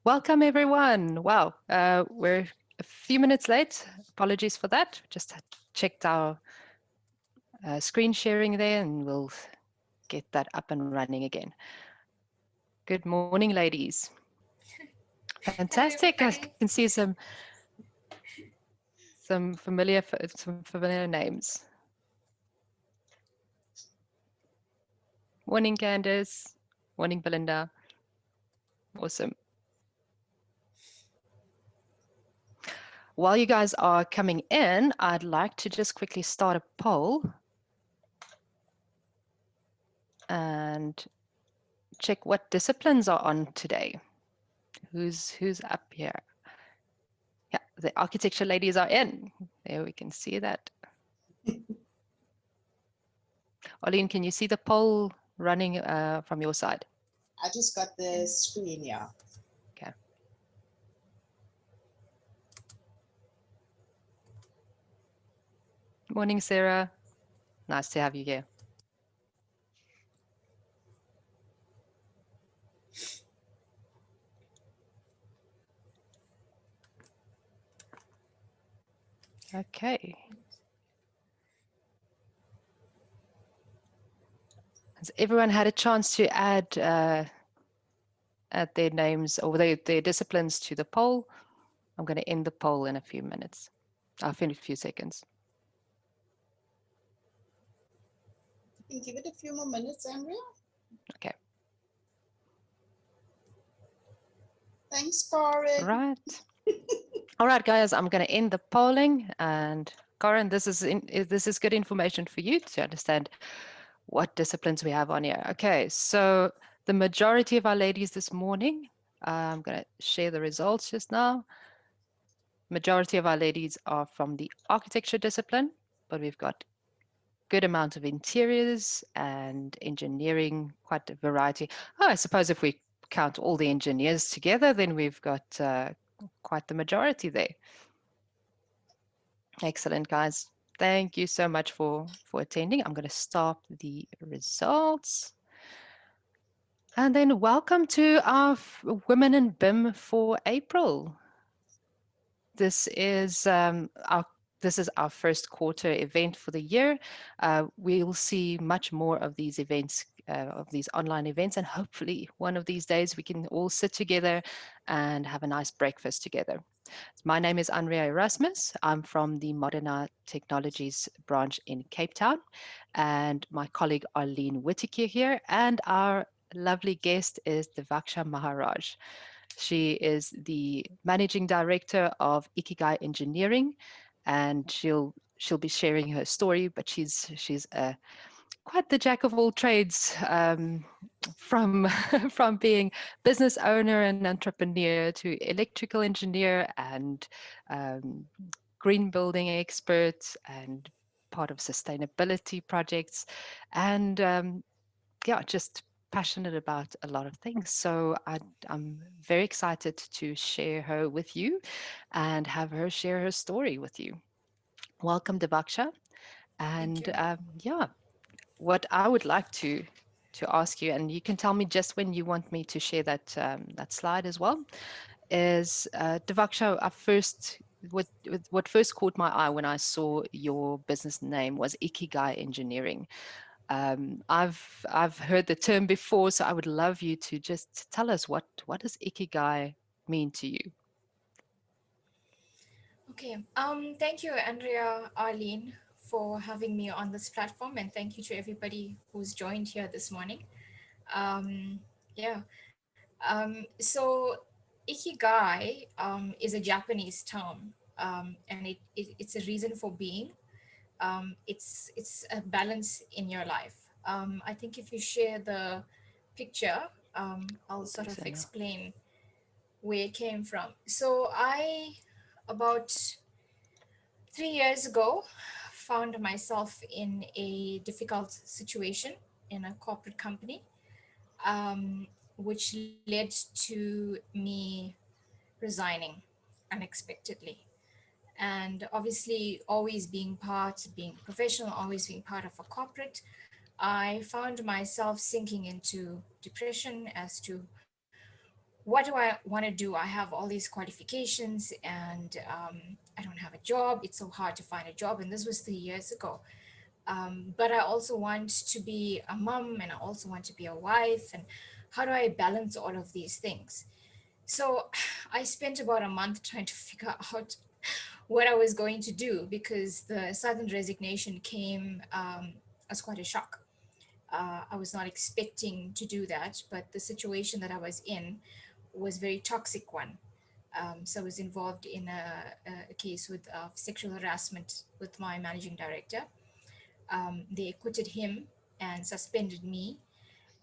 Welcome, everyone. Wow, we're a few minutes late. Apologies for that. Just checked our screen sharing there, and we'll get that up and running again. Good morning, ladies. Hello, Fantastic. I everybody. can see some familiar names. Morning, Candace. Morning, Belinda. Awesome. While you guys are coming in, I'd like to just quickly start a poll and check what disciplines are on today. Who's up here? Yeah, the architecture ladies are in. There we can see that. Arlene, can you see the poll running from your side? I just got the screen, yeah. Okay. Morning, Sarah. Nice to have you here. Okay. Has everyone had a chance to add their names or their disciplines to the poll? I'm going to end the poll in a few minutes. I'll finish a few seconds. You can give it a few more minutes, Andrea. Okay. Thanks, Corin. Right. All right, guys, I'm going to end the polling. And Corin, this is good information for you to understand what disciplines we have on here. Okay, so the majority of our ladies this morning, I'm going to share the results just now. Majority of our ladies are from the architecture discipline, but we've got good amount of interiors and engineering, quite a variety. Oh, I suppose if we count all the engineers together, then we've got quite the majority there. Excellent, guys. Thank you so much for attending. I'm going to stop the results. And then welcome to our Women in BIM for April. This is our first quarter event for the year. We'll see much more of these events, of these online events, and hopefully one of these days we can all sit together and have a nice breakfast together. My name is Andrea Erasmus. I'm from the Modern Art Technologies branch in Cape Town, and my colleague Arlene Whittaker here, and our lovely guest is Devaksha Maharaj. She is the managing director of Ikigai Engineering, and she'll be sharing her story. But she's quite the jack of all trades, from from being business owner and entrepreneur to electrical engineer and green building expert and part of sustainability projects, and yeah, just passionate about a lot of things. So I'm very excited to share her with you and have her share her story with you. Welcome, Devaksha. Thank And you. yeah, what I would like to ask you, and you can tell me just when you want me to share that that slide as well, is Devaksha. What first caught my eye when I saw your business name was Ikigai Engineering. I've heard the term before, so I would love you to just tell us what does Ikigai mean to you? Okay. Thank you, Andrea, Arlene, for having me on this platform, and thank you to everybody who's joined here this morning. Yeah. So Ikigai is a Japanese term, and it's a reason for being. It's a balance in your life. I think if you share the picture, I'll sort of So, yeah. explain where it came from. So I, about 3 years ago, found myself in a difficult situation in a corporate company, which led to me resigning unexpectedly. And obviously, always being professional, always being part of a corporate, I found myself sinking into depression as to what do I want to do? I have all these qualifications, and I don't have a job. It's so hard to find a job. And this was 3 years ago. But I also want to be a mom, and I also want to be a wife. And how do I balance all of these things? So I spent about a month trying to figure out what I was going to do, because the sudden resignation came as quite a shock. I was not expecting to do that, but the situation that I was in was very toxic one. So I was involved in a case with sexual harassment with my managing director. They acquitted him and suspended me,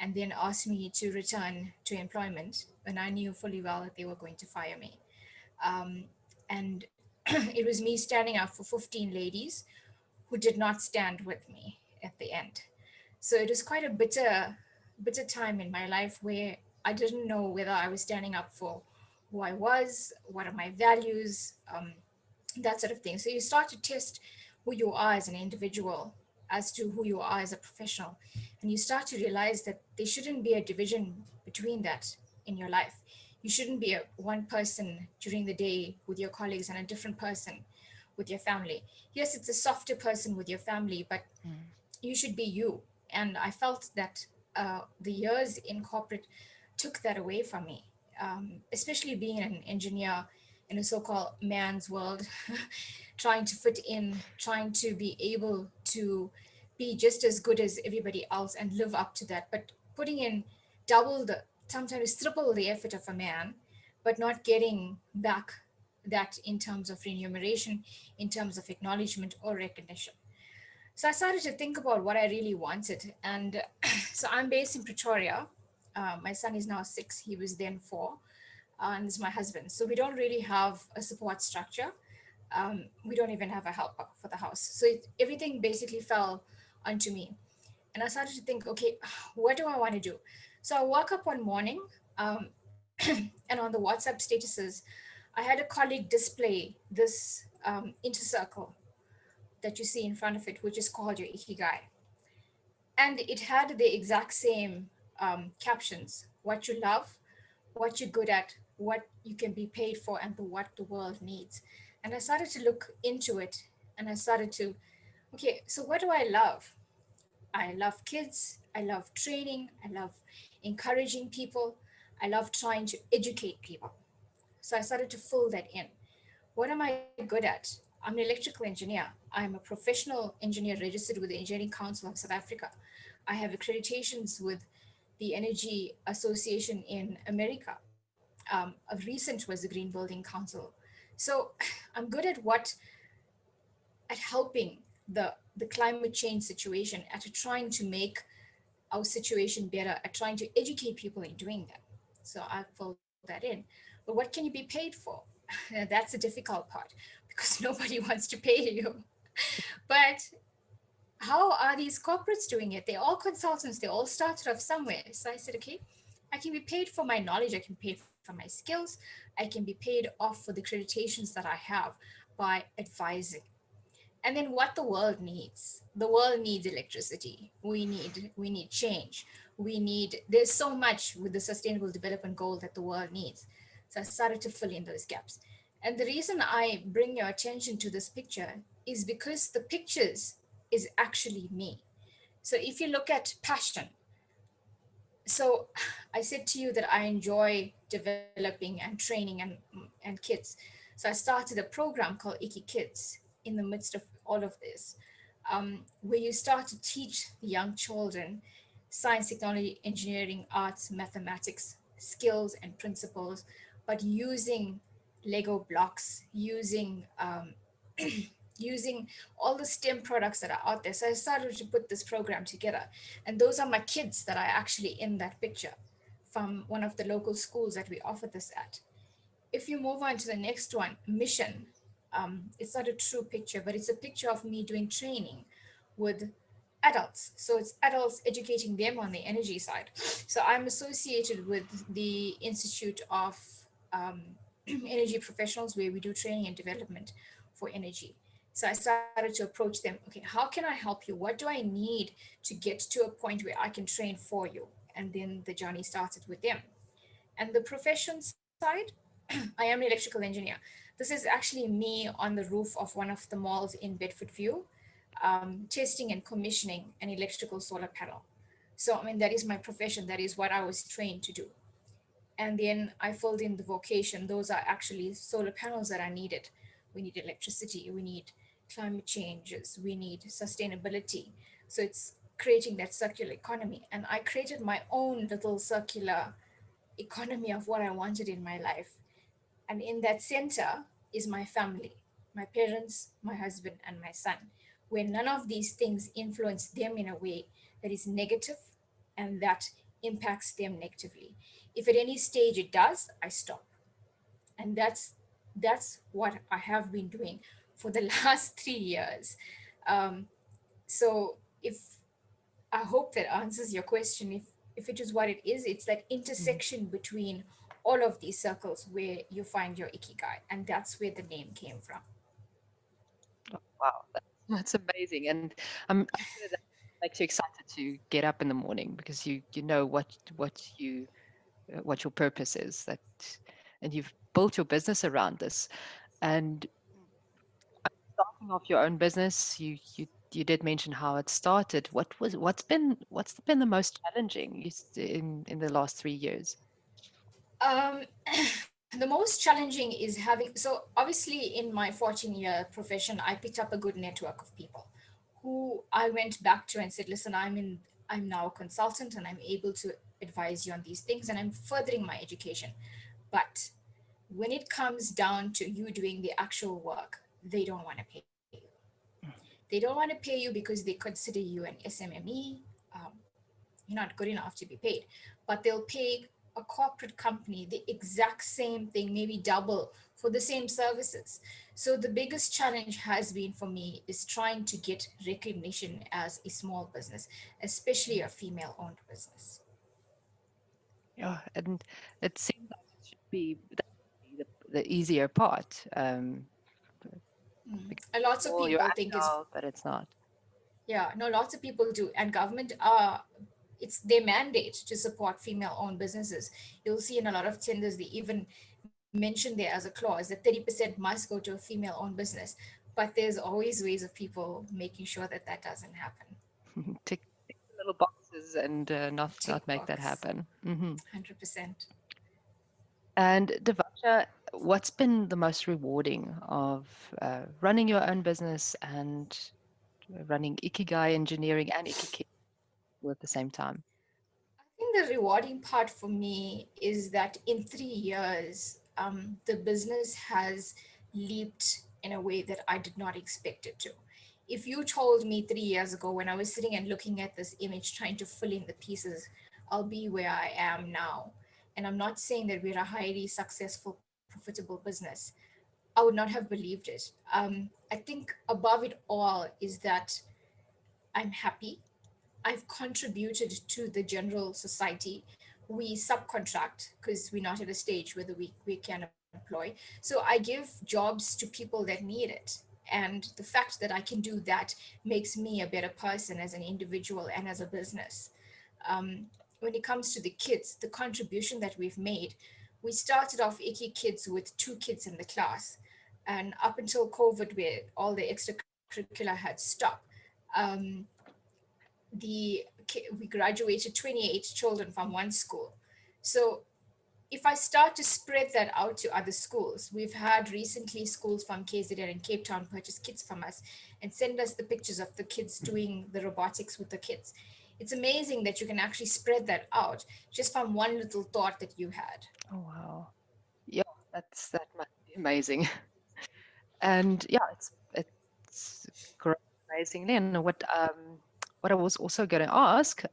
and then asked me to return to employment when I knew fully well that they were going to fire me. And it was me standing up for 15 ladies who did not stand with me at the end. So it was quite a bitter time in my life where I didn't know whether I was standing up for who I was, what are my values, that sort of thing. So you start to test who you are as an individual as to who you are as a professional. And you start to realize that there shouldn't be a division between that in your life. You shouldn't be a one person during the day with your colleagues and a different person with your family. Yes, it's a softer person with your family, but Mm. you should be you. And I felt that the years in corporate took that away from me, especially being an engineer in a so-called man's world, trying to fit in, trying to be able to be just as good as everybody else and live up to that, but putting in double the, sometimes triple the effort of a man, but not getting back that in terms of remuneration, in terms of acknowledgement or recognition. So I started to think about what I really wanted. And so I'm based in Pretoria. My son is now 6, he was then 4, and this is my husband. So we don't really have a support structure. We don't even have a helper for the house. So everything basically fell onto me. And I started to think, okay, what do I want to do? So I woke up one morning, um, and on the WhatsApp statuses, I had a colleague display this inner circle that you see in front of it, which is called your Ikigai. And it had the exact same captions: what you love, what you're good at, what you can be paid for, and what the world needs. And I started to look into it, and I started to, okay, so what do I love? I love kids, I love training, I love encouraging people, I love trying to educate people. So I started to fill that in. What am I good at? I'm an electrical engineer. I'm a professional engineer registered with the Engineering Council of South Africa. I have accreditations with the Energy Association in America. A recent was the Green Building Council. So I'm good at helping the climate change situation, at trying to make our situation better, at trying to educate people in doing that. So I filled that in. But what can you be paid for? That's a difficult part, because nobody wants to pay you. But how are these corporates doing it? They're all consultants, they all started off somewhere. So I said, okay, I can be paid for my knowledge, I can be paid for my skills, I can be paid off for the accreditations that I have by advising. And then what the world needs: the world needs electricity, we need change, there's so much with the sustainable development goal that the world needs. So I started to fill in those gaps. And the reason I bring your attention to this picture is because the pictures is actually me. So if you look at passion, so I said to you that I enjoy developing and training and kids. So I started a program called Kids in the midst of all of this, where you start to teach the young children science, technology, engineering, arts, mathematics, skills, and principles, but using Lego blocks, using all the STEM products that are out there. So I started to put this program together. And those are my kids that are actually in that picture from one of the local schools that we offer this at. If you move on to the next one, mission, it's not a true picture, but it's a picture of me doing training with adults. So it's adults educating them on the energy side. So I'm associated with the Institute of Energy Professionals, where we do training and development for energy. So I started to approach them. Okay, how can I help you? What do I need to get to a point where I can train for you? And then the journey started with them. And the profession side, I am an electrical engineer. This is actually me on the roof of one of the malls in Bedford View, testing and commissioning an electrical solar panel. So, I mean, that is my profession. That is what I was trained to do. And then I filled in the vocation. Those are actually solar panels that are needed. We need electricity, we need climate changes, we need sustainability. So it's creating that circular economy. And I created my own little circular economy of what I wanted in my life. And in that center is my family, my parents, my husband, and my son, where none of these things influence them in a way that is negative and that impacts them negatively. If at any stage it does, I stop. And that's what I have been doing for the last 3 years. Um, so if I hope that answers your question. If it is what it is, it's that Mhm. intersection between all of these circles where you find your ikigai, and that's where the name came from. Oh, wow, that's amazing, and I'm sure that makes you excited to get up in the morning because you know what your purpose is, that, and you've built your business around this. And starting off your own business, you did mention how it started. What's been the most challenging in the last 3 years? Um, the most challenging is having, so obviously in my 14-year profession, I picked up a good network of people who I went back to and said, listen, I'm now a consultant and I'm able to advise you on these things and I'm furthering my education. But when it comes down to you doing the actual work, they don't want to pay you. They don't want to pay you because they consider you an SMME. Um, you're not good enough to be paid, but they'll pay a corporate company the exact same thing, maybe double for the same services. So the biggest challenge has been for me is trying to get recognition as a small business, especially a female owned business. Yeah, and it seems like it should be the easier part, because And lots of you're people think it's, agile, but it's not. yeah, no, lots of people do. And government are, it's their mandate to support female owned businesses. You'll see in a lot of tenders, they even mention there as a clause that 30% must go to a female owned business. But there's always ways of people making sure that that doesn't happen. Tick the little boxes and not Tick make that box, happen. 100%. And Devasha, what's been the most rewarding of running your own business and running Ikigai engineering and Ikigai at the same time? I think the rewarding part for me is that in 3 years, the business has leaped in a way that I did not expect it to. If you told me 3 years ago when I was sitting and looking at this image, trying to fill in the pieces, I'll be where I am now. And I'm not saying that we're a highly successful, profitable business. I would not have believed it. I think above it all is that I'm happy. I've contributed to the general society. We subcontract because we're not at a stage whether we can employ. So I give jobs to people that need it. And the fact that I can do that makes me a better person as an individual and as a business. When it comes to the kids, the contribution that we've made, we started off Iki Kids with 2 kids in the class. And up until COVID, where all the extracurricular had stopped, um, we graduated 28 children from one school. So if I start to spread that out to other schools, we've had recently schools from KZN and Cape Town purchase kits from us and send us the pictures of the kids doing the robotics with the kids. It's amazing that you can actually spread that out just from one little thought that you had. Oh wow. Yeah, that must be amazing. And yeah, it's great, amazingly. And what I was also going to ask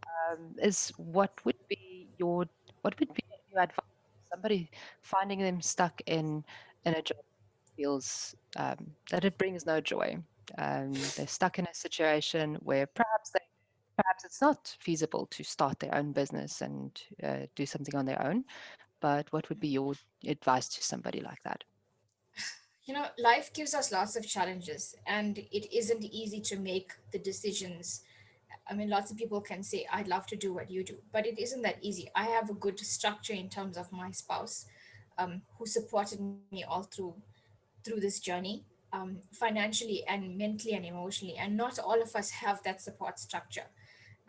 is what would be your advice to somebody finding them stuck in a job that feels that it brings no joy. They're stuck in a situation where perhaps it's not feasible to start their own business and do something on their own. But what would be your advice to somebody like that? Life gives us lots of challenges, and it isn't easy to make the decisions I mean, lots of people can say, I'd love to do what you do, but it isn't that easy. I have a good structure in terms of my spouse, who supported me all through this journey, financially and mentally and emotionally. And not all of us have that support structure.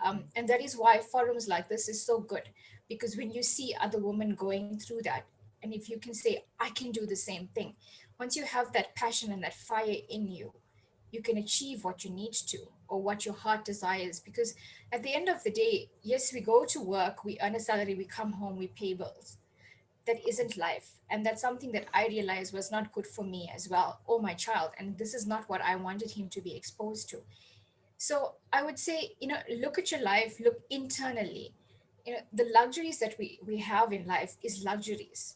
And that is why forums like this is so good, because when you see other women going through that, and if you can say, I can do the same thing, once you have that passion and that fire in you, you can achieve what you need to, or what your heart desires. Because at the end of the day, yes, we go to work, we earn a salary, we come home, we pay bills. That isn't life. And that's something that I realized was not good for me as well, or my child. And this is not what I wanted him to be exposed to. So I would say, look at your life, look internally. The luxuries that we have in life is luxuries.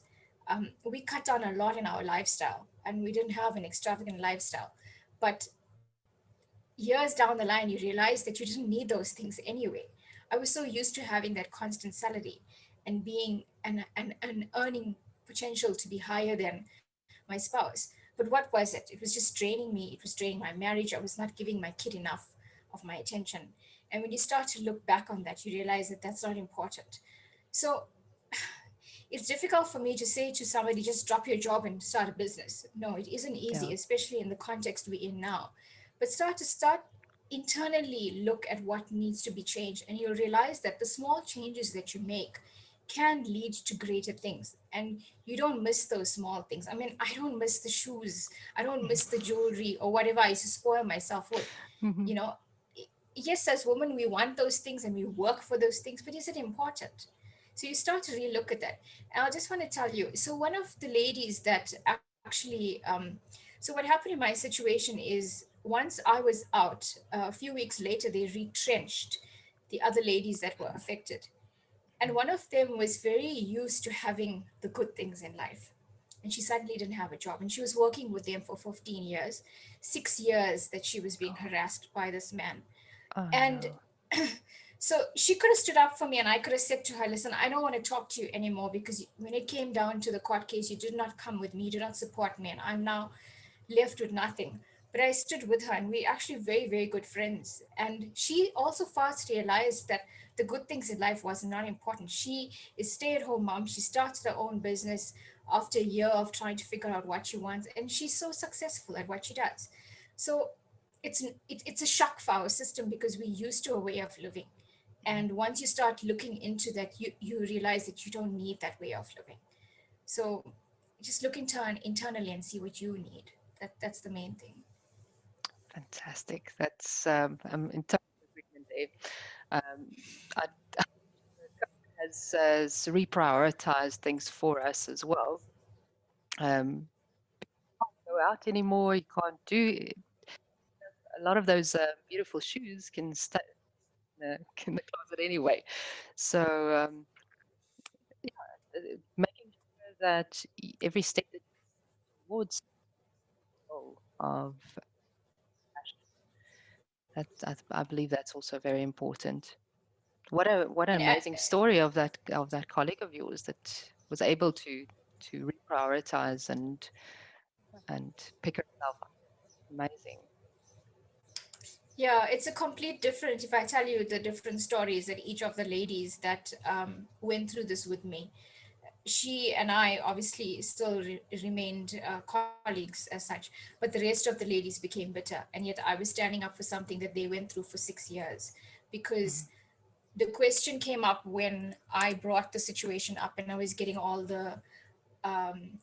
We cut down a lot in our lifestyle, and we didn't have an extravagant lifestyle. But years down the line, you realize that you didn't need those things anyway. I was so used to having that constant salary, and being and earning potential to be higher than my spouse. But what was it? It was just draining me. It was draining my marriage. I was not giving my kid enough of my attention. And when you start to look back on that, you realize that that's not important. So it's difficult for me to say to somebody, just drop your job and start a business. No, it isn't Yeah. easy, especially in the context we're in now. But start internally look at what needs to be changed, and you'll realize that the small changes that you make can lead to greater things. And you don't miss those small things. I mean, I don't miss the shoes, I don't miss the jewelry or whatever I used to spoil myself with. Mhm. You know, yes, as women, we want those things and we work for those things, but is it important? So you start to really look at that. And I just want to tell you, so one of the ladies that actually, so what happened in my situation is, once I was out, a few weeks later, they retrenched the other ladies that were affected. And one of them was very used to having the good things in life. And she suddenly didn't have a job. And she was working with them for 15 years, 6 years that she was being harassed by this man. Oh And no. so she could have stood up for me, and I could have said to her, listen, I don't want to talk to you anymore, because when it came down to the court case, you did not come with me, you did not support me, and I'm now left with nothing. But I stood with her, and we actually very, very good friends. And she also fast realized that the good things in life was not important. She is stay-at-home mom. She starts her own business after a year of trying to figure out what she wants, and she's so successful at what she does. So it's a shock for our system, because we're used to a way of living. And once you start looking into that, you realize that you don't need that way of living. So just look internally and see what you need. That's the main thing. Fantastic. That's I'm in total agreement there. I has reprioritized things for us as well. Um, go out anymore. You can't do a lot of those beautiful shoes can stay in the closet anyway. So making sure that every step that you towards the goal of that, I believe that's also very important. What an And amazing story of that colleague of yours that was able to reprioritize and pick herself up. Amazing. yeah, it's a complete different. If I tell you the different stories that each of the ladies that went through this with me, she and I obviously still remained colleagues as such, but the rest of the ladies became bitter. And yet I was standing up for something that they went through for 6 years, because Mhm. the question came up when I brought the situation up, and I was getting all the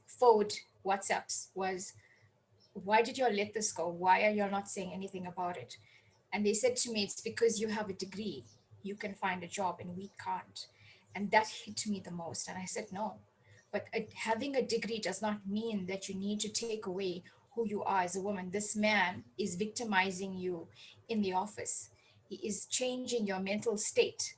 forward WhatsApps was, why did y'all let this go? Why are y'all not saying anything about it? And they said to me, it's because you have a degree, you can find a job and we can't. And that hit me the most. And I said, no, but having a degree does not mean that you need to take away who you are as a woman. This man is victimizing you in the office. He is changing your mental state,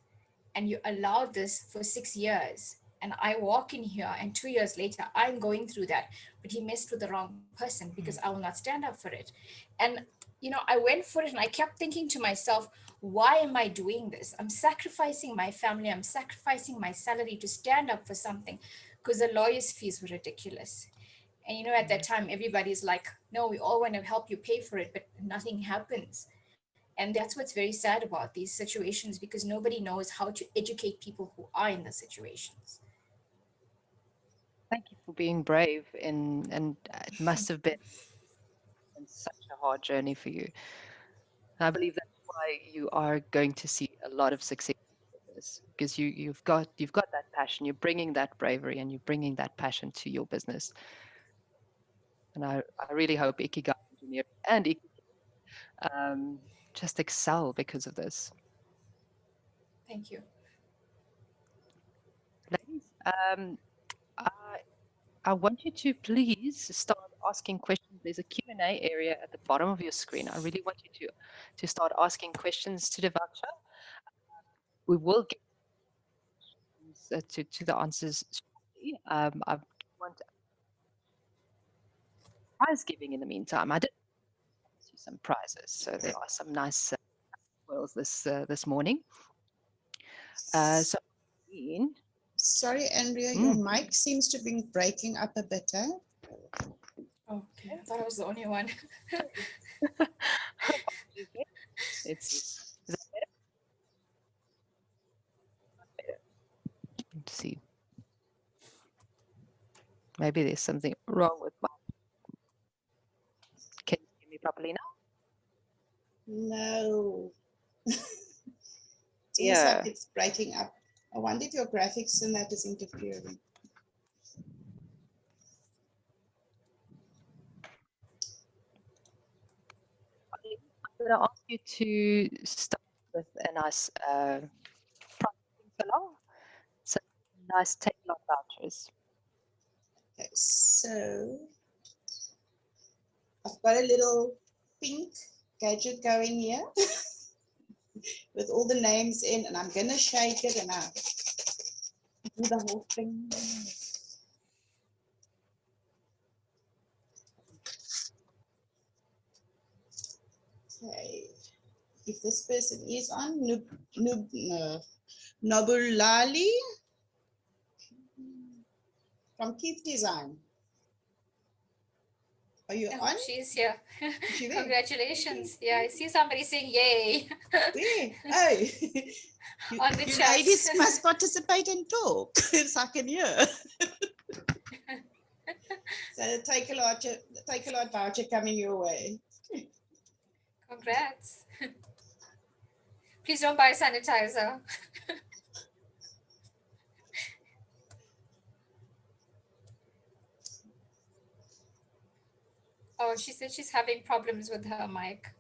and you allowed this for 6 years. And I walk in here, and 2 years later, I'm going through that. But he messed with the wrong person, because I will not stand up for it. And, I went for it, and I kept thinking to myself, why am I doing this? I'm sacrificing my family, I'm sacrificing my salary to stand up for something, because the lawyer's fees were ridiculous. And, at that time, everybody's like, no, we all want to help you pay for it, but nothing happens. And that's what's very sad about these situations, because nobody knows how to educate people who are in the situations. Thank you for being brave, and it must have been such a hard journey for you. I believe that's why you are going to see a lot of success with this, because you've got that passion, you're bringing that bravery, and you're bringing that passion to your business. And I really hope Ikigai Engineering and just excel because of this. Thank you. Ladies, I, I want you to please start asking questions. There's a Q&A area at the bottom of your screen. I really want you to start asking questions to Devacha. We will get to the answers shortly. I want prize giving in the meantime. I did promise you some prizes, so there are some nice spoils this morning. So, Ian, Sorry, Andrea, your mic seems to be breaking up a bit. Eh? Okay, I thought I was the only one. Is that better? Let's see. Maybe there's something wrong with my. Can you hear me properly now? No. It seems Yeah. like it's breaking up. I wonder if your graphics and that is interfering. I'm going to ask you to start with a nice pricing below. So nice take-lot vouchers. Okay, so I've got a little pink gadget going here with all the names in, and I'm going to shake it and I do the whole thing. Okay, if this person is on, Nobulali from Keith Design. Are you on? She's here. She there? Congratulations. Yeah, I see somebody saying yay. Where? Oh, On the you chat. ladies must participate and talk, so I can hear. So take a lot voucher coming your way. Congrats. Please don't buy sanitizer. Oh, she said she's having problems with her mic.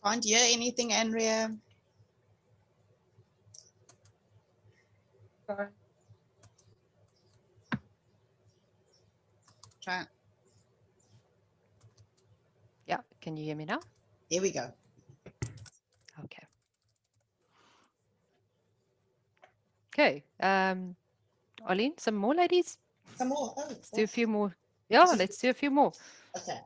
Can't hear anything, Andrea. Sorry. Try. Yeah, can you hear me now? Here we go. Okay. Okay. Arlene, some more ladies? Some more. Oh, Let's do a few more. Yeah, let's do a few more. Okay.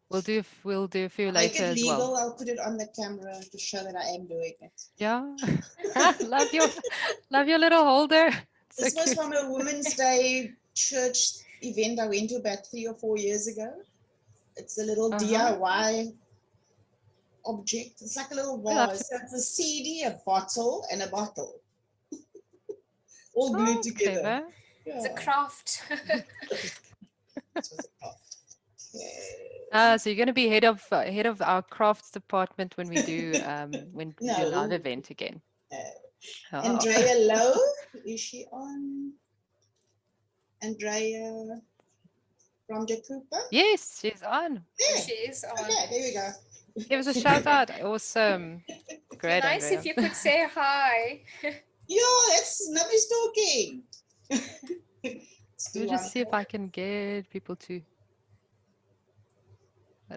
We'll do a few Make later it as legal. well. I'll put it on the camera to show that I am doing it. Yeah. love your little holder. So This was cute. from a Women's Day church event I went to about 3 or 4 years ago. It's a little DIY object. It's like a little vase. So it's a CD, a bottle, and a bottle. All glued together. Clever. Yeah. It's a craft. This was a craft. Okay. So you're going to be head of our crafts department when we do when we do a live event again. Oh. Andrea Lowe, is she on? Andrea from Jakupa? Yes, she's on. Yeah. She is on. Okay, there we go. Give us a shout out. Awesome. Great, Nice Andrea. if you could say hi. Yo, that's nobody's talking. Let me just see if I can get people to.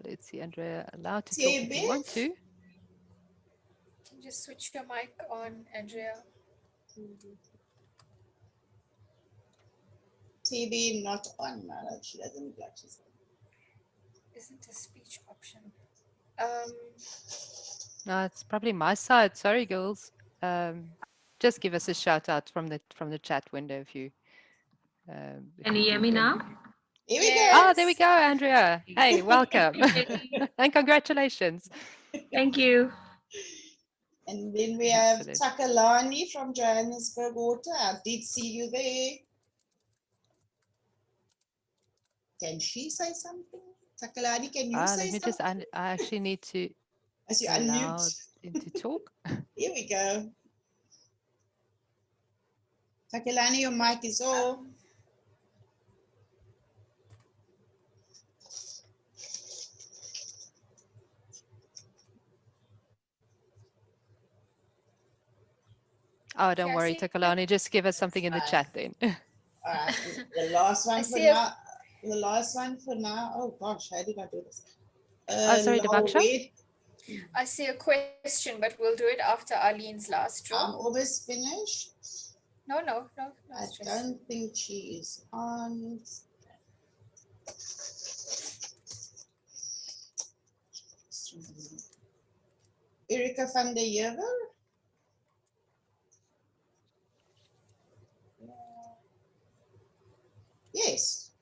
Let's see, Andrea, allowed to talk if you want to. Just switch your mic on, Andrea. TV not on, Mara. She doesn't look like she's on. Isn't a speech option. No, it's probably my side. Sorry, girls. Just give us a shout out from the chat window if Can you you hear do me hear now? me. Here we Ah, there we Yes. go, Andrea. Hey, welcome. And congratulations. Thank you. And then we have Excellent. Takalani from Johannesburg Water. I did see you there. Can she say something? Takalani, can you say Let me just, something? I actually need to As you allow unmute. him to talk. Here we go. Takalani, your mic is off. Oh, Okay, don't I worry, see. Takalani. Just give us something in the Fine. chat then. All right. The last I one for see a now. The last one for now. Oh gosh, how did I do this? Oh, sorry, Devaksha. I see a question, but we'll do it after Arlene's last draw. I'm almost finished. No I stress. don't think she is on. Erika van der Heever. Yes.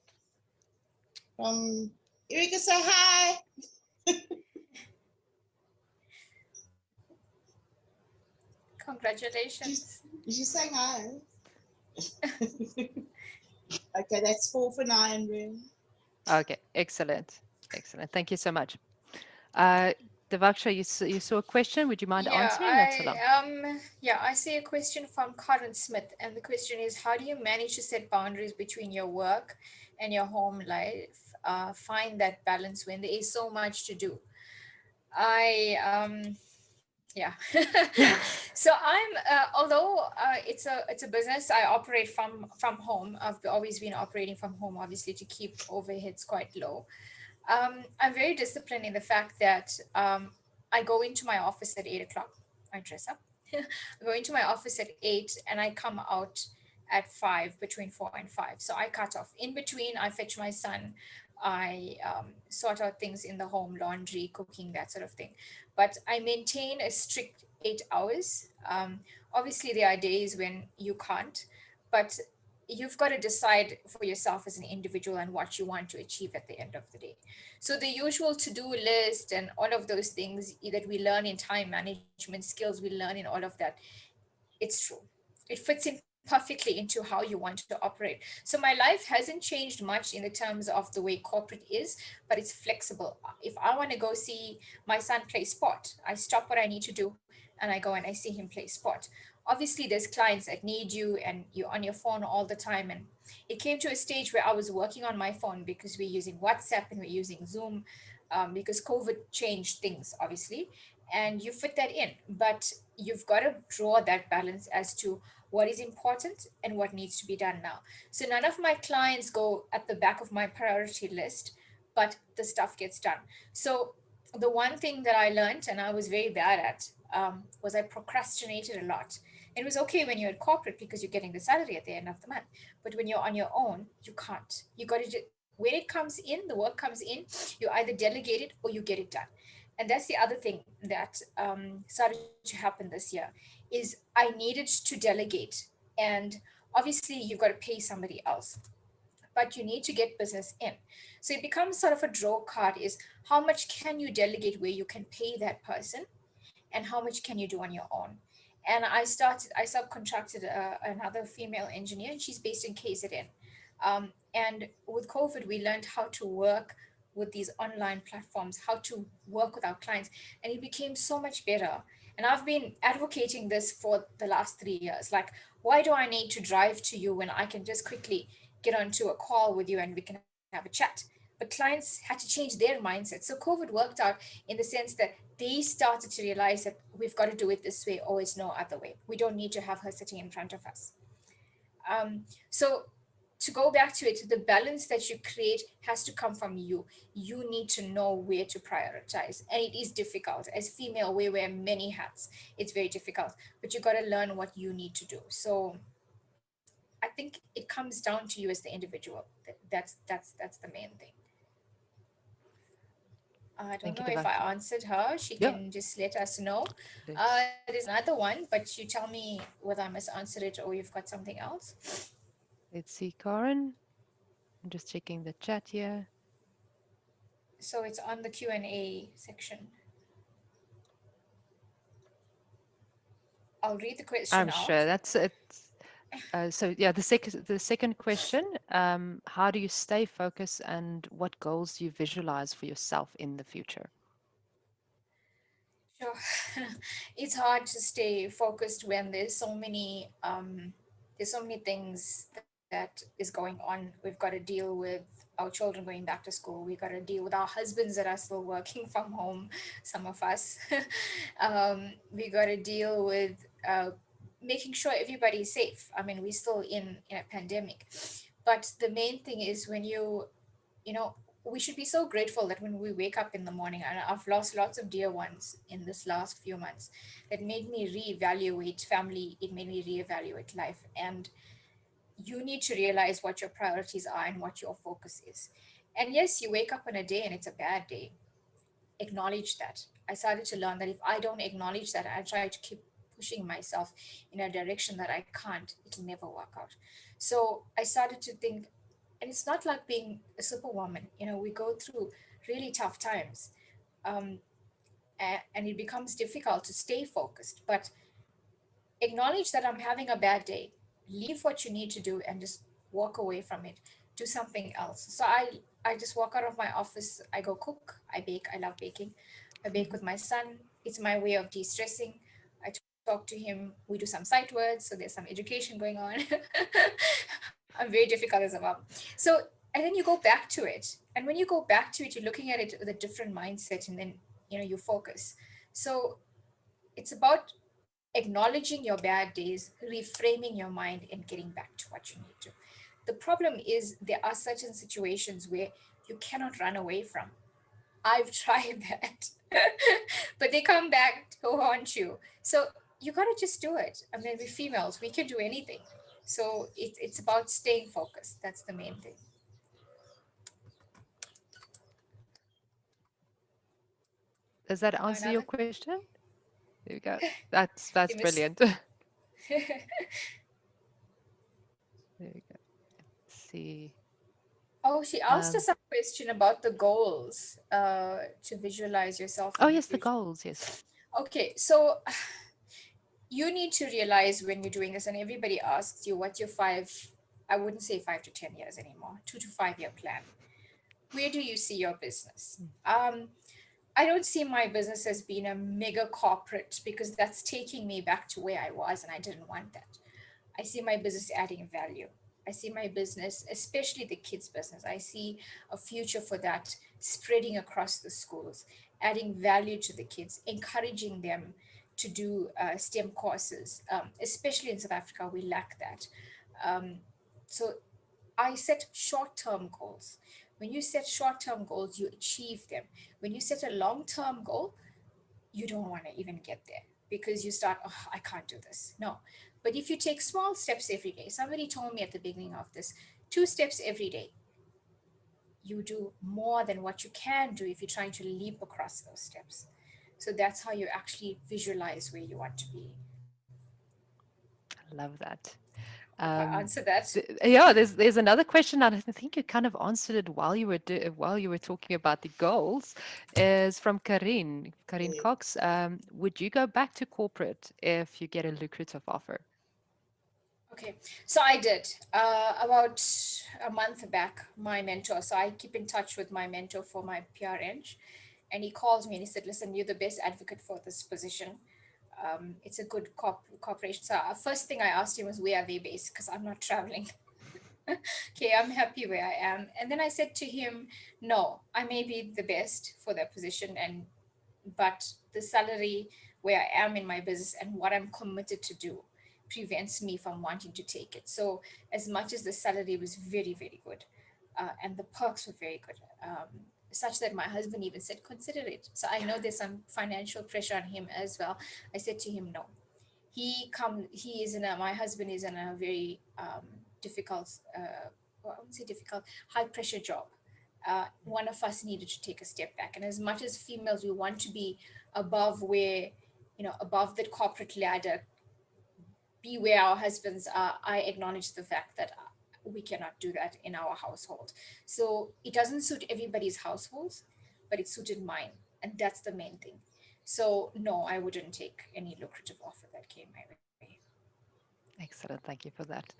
Erika, say hi. Congratulations. She's saying hi. Okay, that's 4 for 9, really. Okay, excellent. Excellent. Thank you so much. Devaksha, you saw a question. Would you mind answering that, Salam? I see a question from Karen Smith, and the question is, how do you manage to set boundaries between your work and your home life? Find that balance when there is so much to do. Yeah. So although it's a business, I operate from home. I've always been operating from home, obviously, to keep overheads quite low. I'm very disciplined in the fact that I go into my office at 8 o'clock. I dress up. I go into my office at 8 and I come out at 5, between 4 and 5. So I cut off. In between, I fetch my son. I sort out things in the home, laundry, cooking, that sort of thing. But I maintain a strict 8 hours. Obviously, there are days when you can't, but you've got to decide for yourself as an individual and what you want to achieve at the end of the day. So the usual to-do list and all of those things that we learn in time management skills, we learn in all of that, it's true. It fits in perfectly into how you want to operate. So my life hasn't changed much in the terms of the way corporate is, but it's flexible. If I want to go see my son play sport, I stop what I need to do and I go and I see him play sport. Obviously, there's clients that need you and you're on your phone all the time. And it came to a stage where I was working on my phone because we're using WhatsApp and we're using Zoom, because COVID changed things, obviously, and you fit that in. But you've got to draw that balance as to what is important and what needs to be done now. So none of my clients go at the back of my priority list, but the stuff gets done. So the one thing that I learned, and I was very bad at, was I procrastinated a lot. It was okay when you're at corporate because you're getting the salary at the end of the month. But when you're on your own, you can't. You got to, when it comes in, the work comes in, you either delegate it or you get it done. And that's the other thing that started to happen this year is I needed to delegate. And obviously you've got to pay somebody else, but you need to get business in. So it becomes sort of a draw card is how much can you delegate where you can pay that person and how much can you do on your own. And I subcontracted another female engineer, and she's based in KZN. And with COVID, we learned how to work with these online platforms, how to work with our clients, and it became so much better. And I've been advocating this for the last 3 years. Like, why do I need to drive to you when I can just quickly get onto a call with you and we can have a chat? But clients had to change their mindset. So COVID worked out in the sense that they started to realize that we've got to do it this way or it's no other way. We don't need to have her sitting in front of us. So to go back to it, the balance that you create has to come from you. You need to know where to prioritize. And it is difficult. As female, we wear many hats. It's very difficult. But you got to learn what you need to do. So I think it comes down to you as the individual. That's the main thing. I don't Thank know you, if I Devaki. answered her. She Yeah, can just let us know. let's There's another one, but you tell me whether I must answer it or you've got something else. let's see, Karen. I'm just checking the chat here. So it's on the Q&A section. I'll read the question I'm out. sure that's it. So yeah, the second question, how do you stay focused and what goals do you visualize for yourself in the future? Sure. It's hard to stay focused when there's so many things that is going on. We've got to deal with our children going back to school. We got to deal with our husbands that are still working from home, some of us. We got to deal with making sure everybody's safe. I mean, we're still in a pandemic. But the main thing is when you know, we should be so grateful that when we wake up in the morning, and I've lost lots of dear ones in this last few months, that made me reevaluate family, it made me reevaluate life. And you need to realize what your priorities are and what your focus is. And yes, you wake up on a day and it's a bad day. Acknowledge that. I started to learn that if I don't acknowledge that, I try to keep pushing myself in a direction that I can't, it'll never work out. So I started to think, and it's not like being a superwoman. You know, we go through really tough times, um, and it becomes difficult to stay focused. But acknowledge that I'm having a bad day. Leave what you need to do and just walk away from it. Do something else. So I just walk out of my office. I go cook. I bake. I love baking. I bake with Mhm. my son. It's my way of de-stressing. I talk to him. We do some sight words. So there's some education going on. I'm very difficult as a mom. So and then you go back to it. And when you go back to it, you're looking at it with a different mindset, and then you focus. So it's about acknowledging your bad days, reframing your mind, and getting back to what you need to. The problem is there are certain situations where you cannot run away from. I've tried that, but they come back to haunt you. So you got to just do it. I mean, we're females, we can do anything. So it's about staying focused. That's the main thing. Does that answer your Another? question? There we go. That's You miss. brilliant. There we go. Let's see. Oh, she asked Um, us a question about the goals to visualize yourself oh in the yes, the future. goals. Yes. Okay, so you need to realize when you're doing this, and everybody asks you, what's your I wouldn't say 5 to 10 years anymore, 2 to 5 year plan. Where do you see your business? Mm. I don't see my business as being a mega corporate because that's taking me back to where I was, and I didn't want that. I see my business adding value. I see my business, especially the kids' business, I see a future for that spreading across the schools, adding value to the kids, encouraging them to do STEM courses. Especially in South Africa, we lack that. Um, so I set short term goals. When you set short term goals, you achieve them. When you set a long term goal, you don't want to even get there because you start, oh, I can't do this. No. But if you take small steps every day, somebody told me at the beginning of this, 2 steps every day, you do more than what you can do if you're trying to leap across those steps. So that's how you actually visualize where you want to be. I love that. Hope I answered that. Yeah, there's another question, and I think you kind of answered it while you were talking about the goals, is from Karin Yeah. Cox. Would you go back to corporate if you get a lucrative offer? Okay, so I did about a month back. My mentor, so I keep in touch with my mentor for my PRN, and he calls me and he said, "Listen, you're the best advocate for this position. It's a good corporation." So first thing I asked him was, "Where are they based?" Because I'm not traveling. Okay, I'm happy where I am. And then I said to him, "No, I may be the best for that position, and but the salary where I am in my business and what I'm committed to do." prevents me from wanting to take it. So as much as the salary was very, very good, and the perks were very good, such that my husband even said, consider it. So I know there's some financial pressure on him as well. I said to him, no. He is in a, my husband is in a very difficult, well, I wouldn't say difficult, high pressure job. One of us needed to take a step back. And as much as females, we want to be above where, above that corporate ladder, be where our husbands are. I acknowledge the fact that we cannot do that in our household. So it doesn't suit everybody's households, but it suited mine. And that's the main thing. So no, I wouldn't take any lucrative offer that came my way. Excellent. Thank you for that.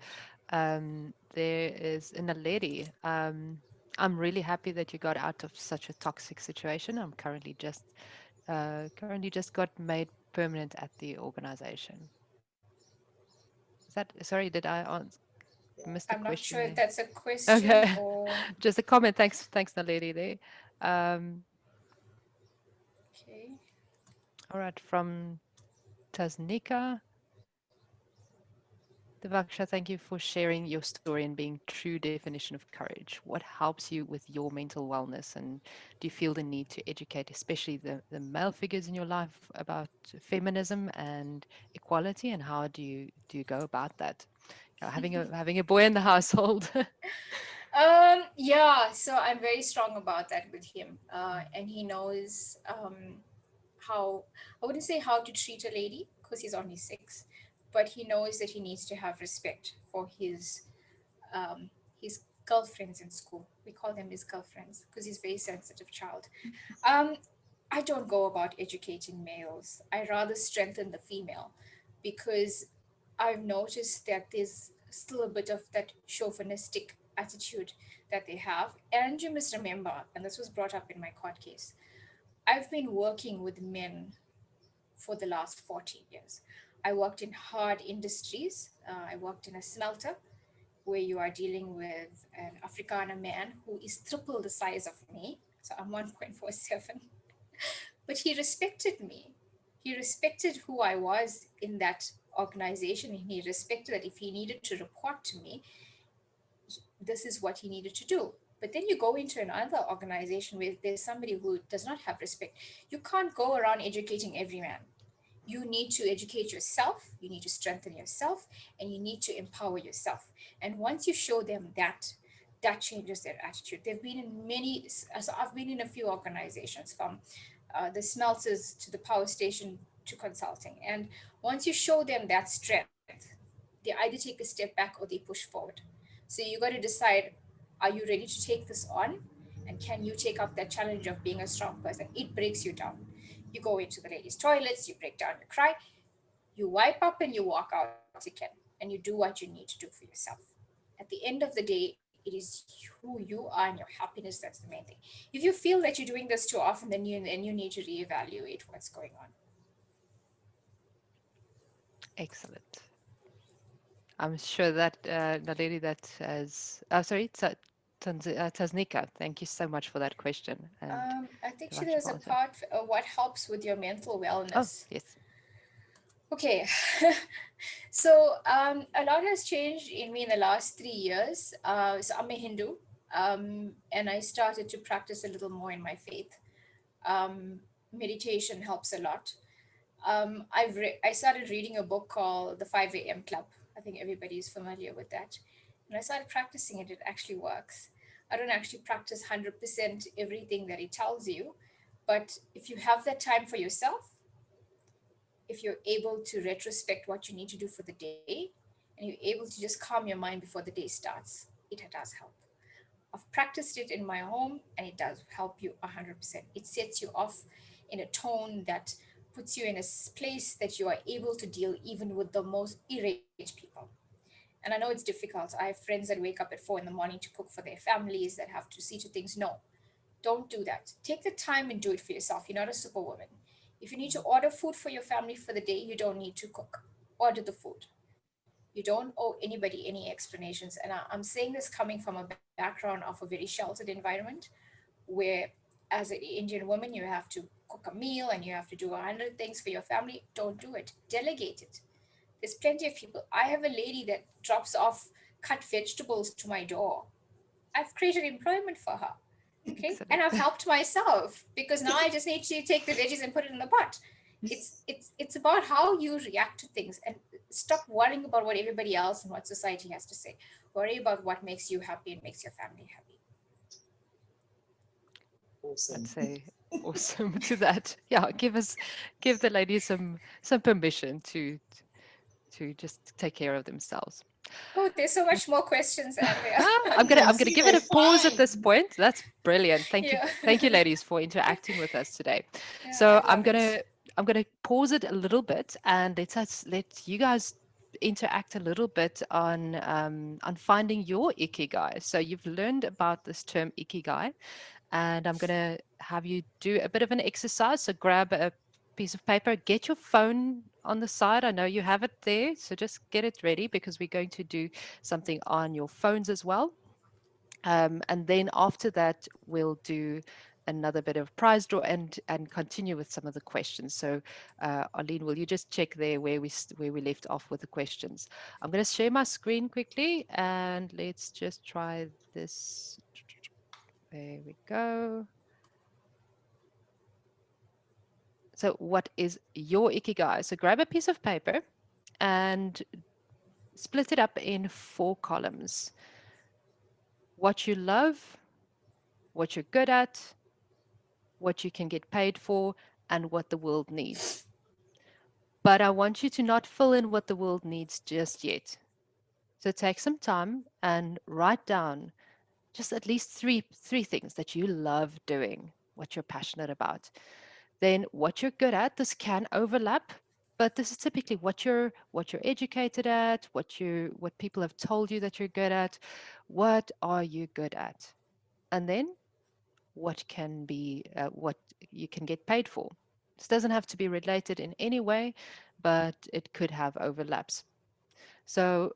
There is in a lady. I'm really happy that you got out of such a toxic situation. I'm currently just got made permanent at the organization. Is that sorry? Did I miss the I'm not question sure if there? that's a question Okay, or just a comment. Thanks, Naledi there. Um, okay. all right, from Tasnika. Devaksha, thank you for sharing your story and being true definition of courage. What helps you with your mental wellness, and do you feel the need to educate, especially the male figures in your life, about feminism and equality, and how do you go about that? Having a boy in the household. Yeah, so I'm very strong about that with him. And he knows how, I wouldn't say how to treat a lady because he's only 6, but he knows that he needs to have respect for his girlfriends in school. We call them his girlfriends because he's a very sensitive child. Um, I don't go about educating males. I rather strengthen the female because I've noticed that there's still a bit of that chauvinistic attitude that they have. And you must remember, and this was brought up in my court case, I've been working with men for the last 40 years. I worked in hard industries. I worked in a smelter where you are dealing with an Afrikaner man who is triple the size of me. So I'm 1.47. But he respected me. He respected who I was in that organization. And he respected that if he needed to report to me, this is what he needed to do. But then you go into another organization where there's somebody who does not have respect. You can't go around educating every man. You need to educate yourself, you need to strengthen yourself, and you need to empower yourself. And once you show them that, that changes their attitude. They've been in many, so I've been in a few organizations, from the smelters to the power station to consulting. And once you show them that strength, they either take a step back or they push forward. So you got to decide, are you ready to take this on? And can you take up that challenge of being a strong person? It breaks you down. You go into the ladies' toilets, you break down, you cry, you wipe up and you walk out again, and you do what you need to do for yourself. At the end of the day, it is who you are and your happiness that's the main thing. If you feel that you're doing this too often, then you need to reevaluate what's going on. Excellent. I'm sure that the lady that has, sorry, Taznika, thank you so much for that question. And I think Devaksha there's for a answering. part what helps with your mental Oh, wellness. yes. Okay, so a lot has changed in me in the last 3 years. So I'm a Hindu, and I started to practice a little more in my faith. Meditation helps a lot. I started reading a book called The 5 a.m. Club. I think everybody is familiar with that. And I started practicing it. It actually works. I don't actually practice 100% everything that it tells you, but if you have that time for yourself, if you're able to retrospect what you need to do for the day, and you're able to just calm your mind before the day starts, it does help. I've practiced it in my home and it does help you 100%. It sets you off in a tone that puts you in a place that you are able to deal even with the most irate people. And I know it's difficult. I have friends that wake up at 4 in the morning to cook for their families, that have to see to things. No, don't do that. Take the time and do it for yourself. You're not a superwoman. If you need to order food for your family for the day, you don't need to cook. Order the food. You don't owe anybody any explanations. And I'm saying this coming from a background of a very sheltered environment where, as an Indian woman, you have to cook a meal and you have to do 100 things for your family. Don't do it. Delegate it. There's plenty of people. I have a lady that drops off cut vegetables to my door. I've created employment for her. Okay. And Excellent. I've helped myself because now I just need to take the veggies and put it in the pot. It's about how you react to things, and stop worrying about what everybody else and what society has to say. Worry about what makes you happy and makes your family happy. I'd Awesome. say awesome to that. Yeah, give the ladies some permission to just take care of themselves. Oh, there's so much more questions, Andrea. I'm gonna See, give it they're a pause at fine. this point. That's brilliant. Yeah. Thank you, ladies, for interacting with us today. Yeah, So I love it. I'm gonna pause it a little bit and let you guys interact a little bit on finding your ikigai. So you've learned about this term ikigai, and I'm gonna have you do a bit of an exercise. So grab a piece of paper, get your phone on the side. I know you have it there, so just get it ready because we're going to do something on your phones as well. And then after that, we'll do another bit of prize draw and continue with some of the questions. So, Arlene, will you just check there where we left off with the questions? I'm going to share my screen quickly, and let's just try this. There we go. So, what is your ikigai? So, grab a piece of paper and split it up in 4 columns: what you love, what you're good at, what you can get paid for, and what the world needs. But I want you to not fill in what the world needs just yet. So take some time and write down just at least three things that you love doing, what you're passionate about. Then what you're good at. This can overlap, but this is typically what you're educated at, what people have told you that you're good at. What are you good at? And then what you can get paid for. This doesn't have to be related in any way, but it could have overlaps. So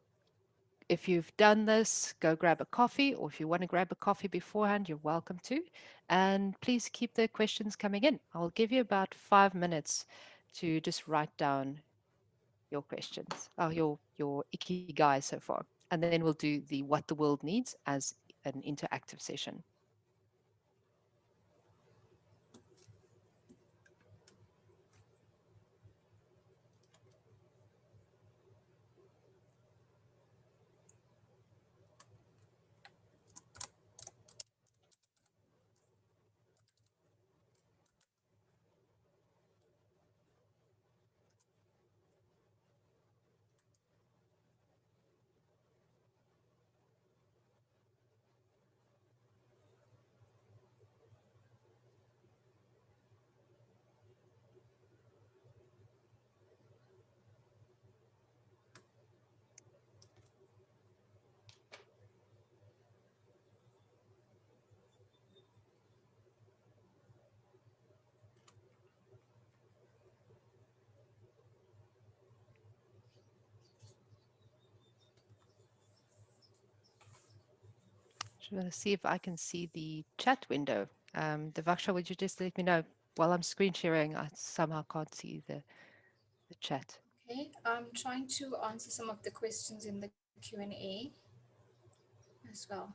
if you've done this, go grab a coffee, or if you want to grab a coffee beforehand, you're welcome to. And please keep the questions coming in. I'll give you about 5 minutes to just write down your questions, your ikigai so far. And then we'll do the what the world needs as an interactive session. Just want to see if I can see the chat window. Devaksha, would you just let me know while I'm screen sharing? I somehow can't see the chat. Okay, I'm trying to answer some of the questions in the Q&A as well.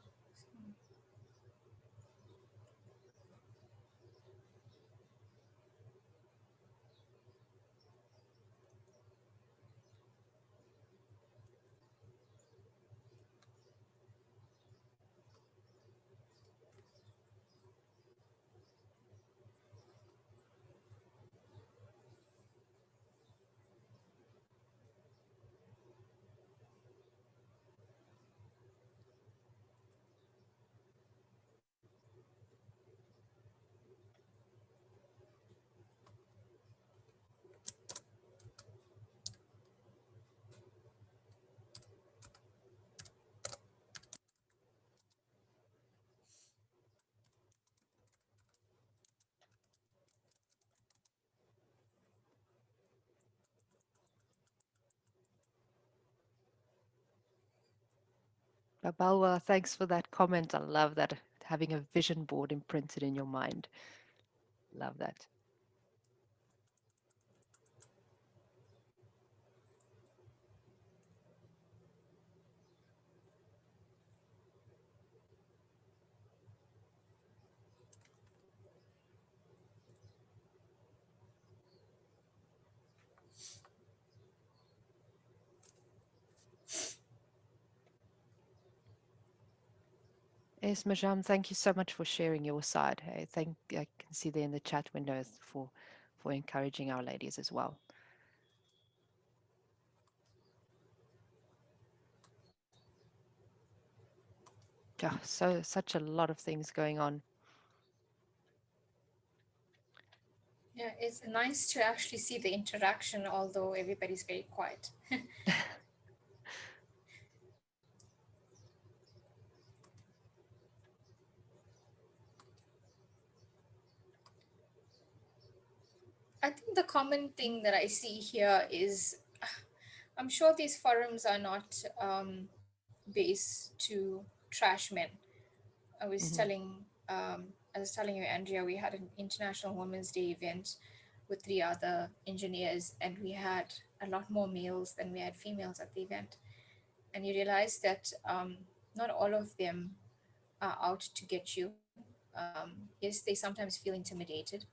Balwa, thanks for that comment. I love that, having a vision board imprinted in your mind. Love that. Yes, Majam, thank you so much for sharing your side. Hey, I can see there in the chat window for encouraging our ladies as well. Yeah, so such a lot of things going on. Yeah, it's nice to actually see the interaction, although everybody's very quiet. I think the common thing that I see here is I'm sure these forums are not based to trash men. Hmm. I was telling you, Andrea, we had an International Women's Day event with three other engineers, and we had a lot more males than we had females at the event. And you realize that not all of them are out to get you. Yes, they sometimes feel intimidated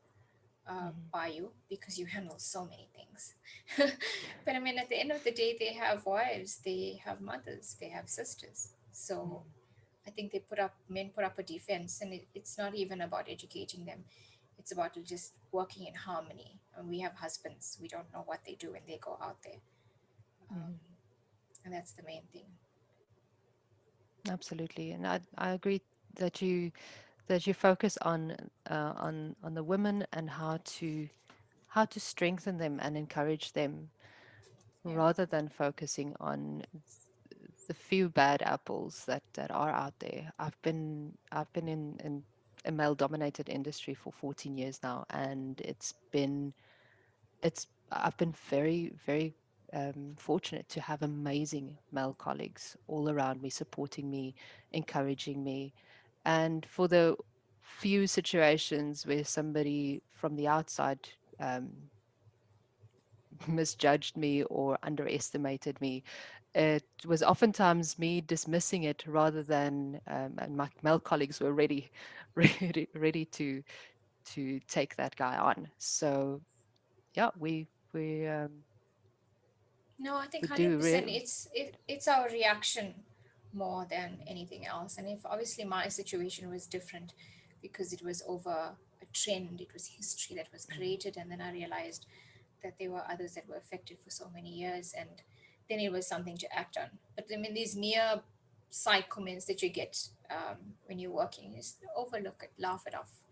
Hmm. by you because you handle so many things. But I mean, at the end of the day, they have wives, they have mothers, they have sisters. So I think men put up a defense, and it's not even about educating them. It's about just working in harmony. And we have husbands. We don't know what they do when they go out there, um, Hmm. and that's the main thing. Absolutely, and I agree that you focus on the women and how to strengthen them and encourage them Yeah. rather than focusing on the few bad apples that are out there. I've been in a male dominated industry for 14 years now, and it's I've been very fortunate to have amazing male colleagues all around me, supporting me, encouraging me. And for the few situations where somebody from the outside um, misjudged me or underestimated me, it was oftentimes me dismissing it rather than, and my male colleagues were ready, ready to take that guy on. So yeah, No, I think we do 100%. It's our reaction more than anything else. And if obviously my situation was different because it was over a trend, it was history that was Mhm. created, and then I realized that there were others that were affected for so many years, and then it was something to act on. But I mean, these mere side comments that you get when you're working, just overlook it, laugh it off.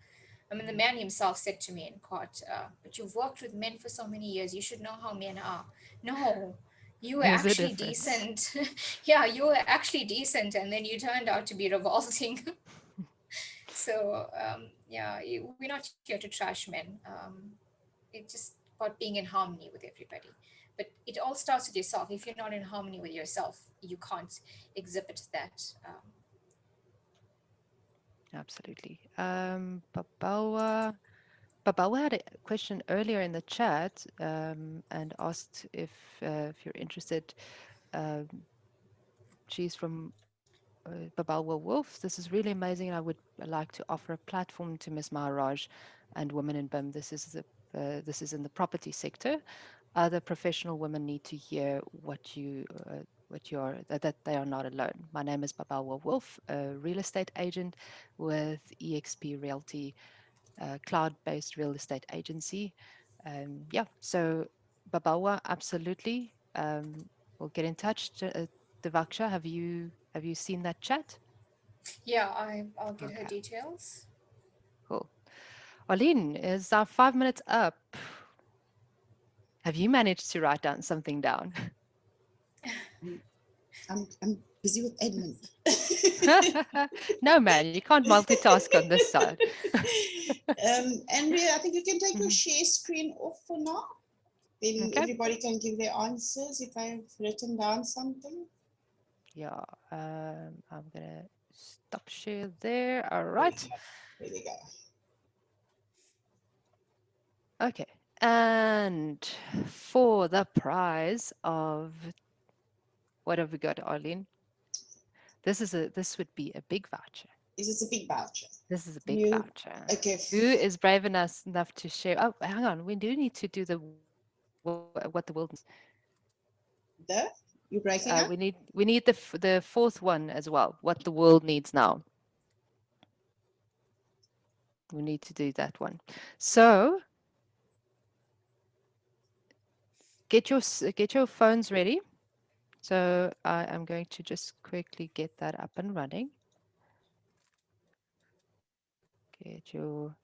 I mean, the man himself said to me in court, but you've worked with men for so many years, you should know how men are. No, you were There's a actually difference. decent. Yeah, you were actually decent, and then you turned out to be revolting. So, yeah, we're not here to trash men. It's just about being in harmony with everybody. But it all starts with yourself. If you're not in harmony with yourself, you can't exhibit that. Absolutely. Babawa had a question earlier in the chat and asked if you're interested. Um, she's from Babawa Wolf. This is really amazing. I would like to offer a platform to Ms. Maharaj and Women in BIM. This is in the property sector. Other professional women need to hear what you are that they are not alone. My name is Babawa Wolf, a real estate agent with EXP Realty, cloud-based real estate agency. Yeah, so Babawa, absolutely. We'll get in touch. Devaksha, have you seen that chat? Yeah, I'll get her Okay, details. cool. Arlene, is our 5 minutes up? Have you managed to write down something down? Mm, I'm busy with admin. No, man, you can't multitask on this side. Andrea, I think you can take your Mhm. share screen off for now. Then Okay. everybody can give their answers if I've written down something. Yeah, I'm gonna stop share there. All There right. we go. There we go. Okay. And for the prize of what have we got, Arlene? This would be a big voucher. This is a big voucher. This is a big You voucher. okay? Who is brave enough to share? Oh, hang on. We do need to do the what the world needs. The you breaking up? We need the fourth one as well. What the world needs now. We need to do that one. So get your phones ready. So I am going to just quickly get that up and running. Get your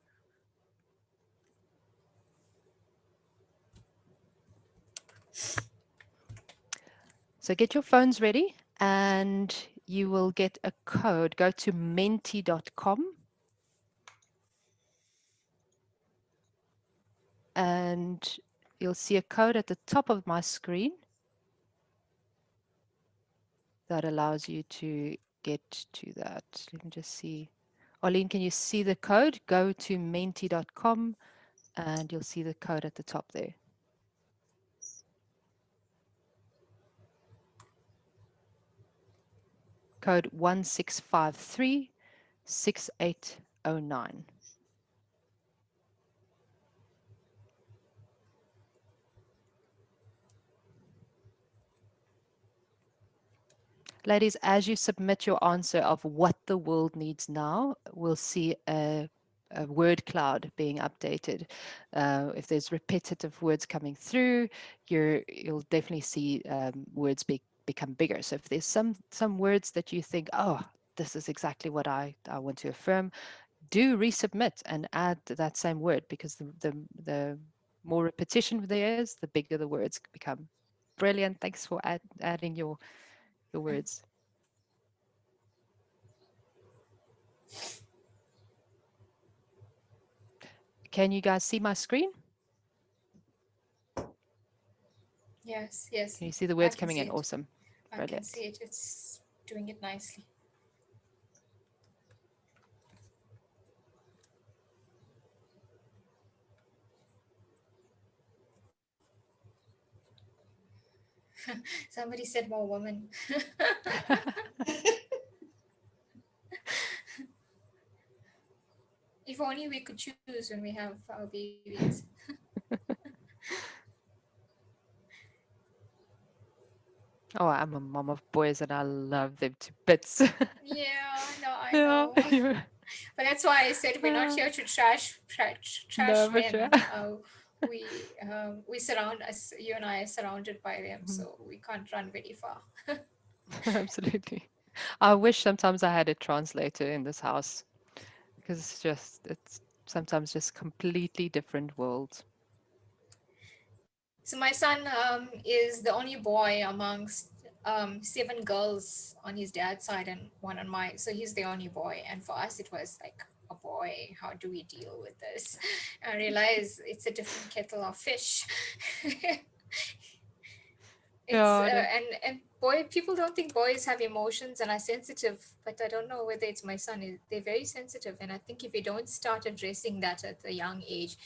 So get your phones ready and you will get a code. Go to menti.com and you'll see a code at the top of my screen that allows you to get to that. Let me just see. Arlene, can you see the code? Go to menti.com and you'll see the code at the top there. Code 16536809. Ladies, as you submit your answer of what the world needs now, we'll see a word cloud being updated. If there's repetitive words coming through, you'll definitely see words become bigger. So if there's some words that you think, oh, this is exactly what I want to affirm, do resubmit and add that same word, because the more repetition there is, the bigger the words become. Brilliant. Thanks for adding your words. Can you guys see my screen? Yes, yes, Can you see the I words can coming see in? it. Awesome. I can Brilliant. see it. It's doing it nicely. Somebody said more woman. If only we could choose when we have our babies. Oh, I'm a mom of boys and I love them to bits. Yeah, no, I Yeah, know. you're, But that's why I said we're not uh, here to trash no, for men. sure. We surround us. You and I are surrounded by them, Mhm. so we can't run very far. Absolutely. I wish sometimes I had a translator in this house, because it's sometimes just completely different worlds. So my son is the only boy amongst seven girls on his dad's side and one on mine. So he's the only boy, and for us it was like a boy. How do we deal with this? I realize it's a different kettle of fish. It's Yeah, and boy, people don't think boys have emotions and are sensitive, but I don't know whether it's my son. They're very sensitive, and I think if you don't start addressing that at a young age,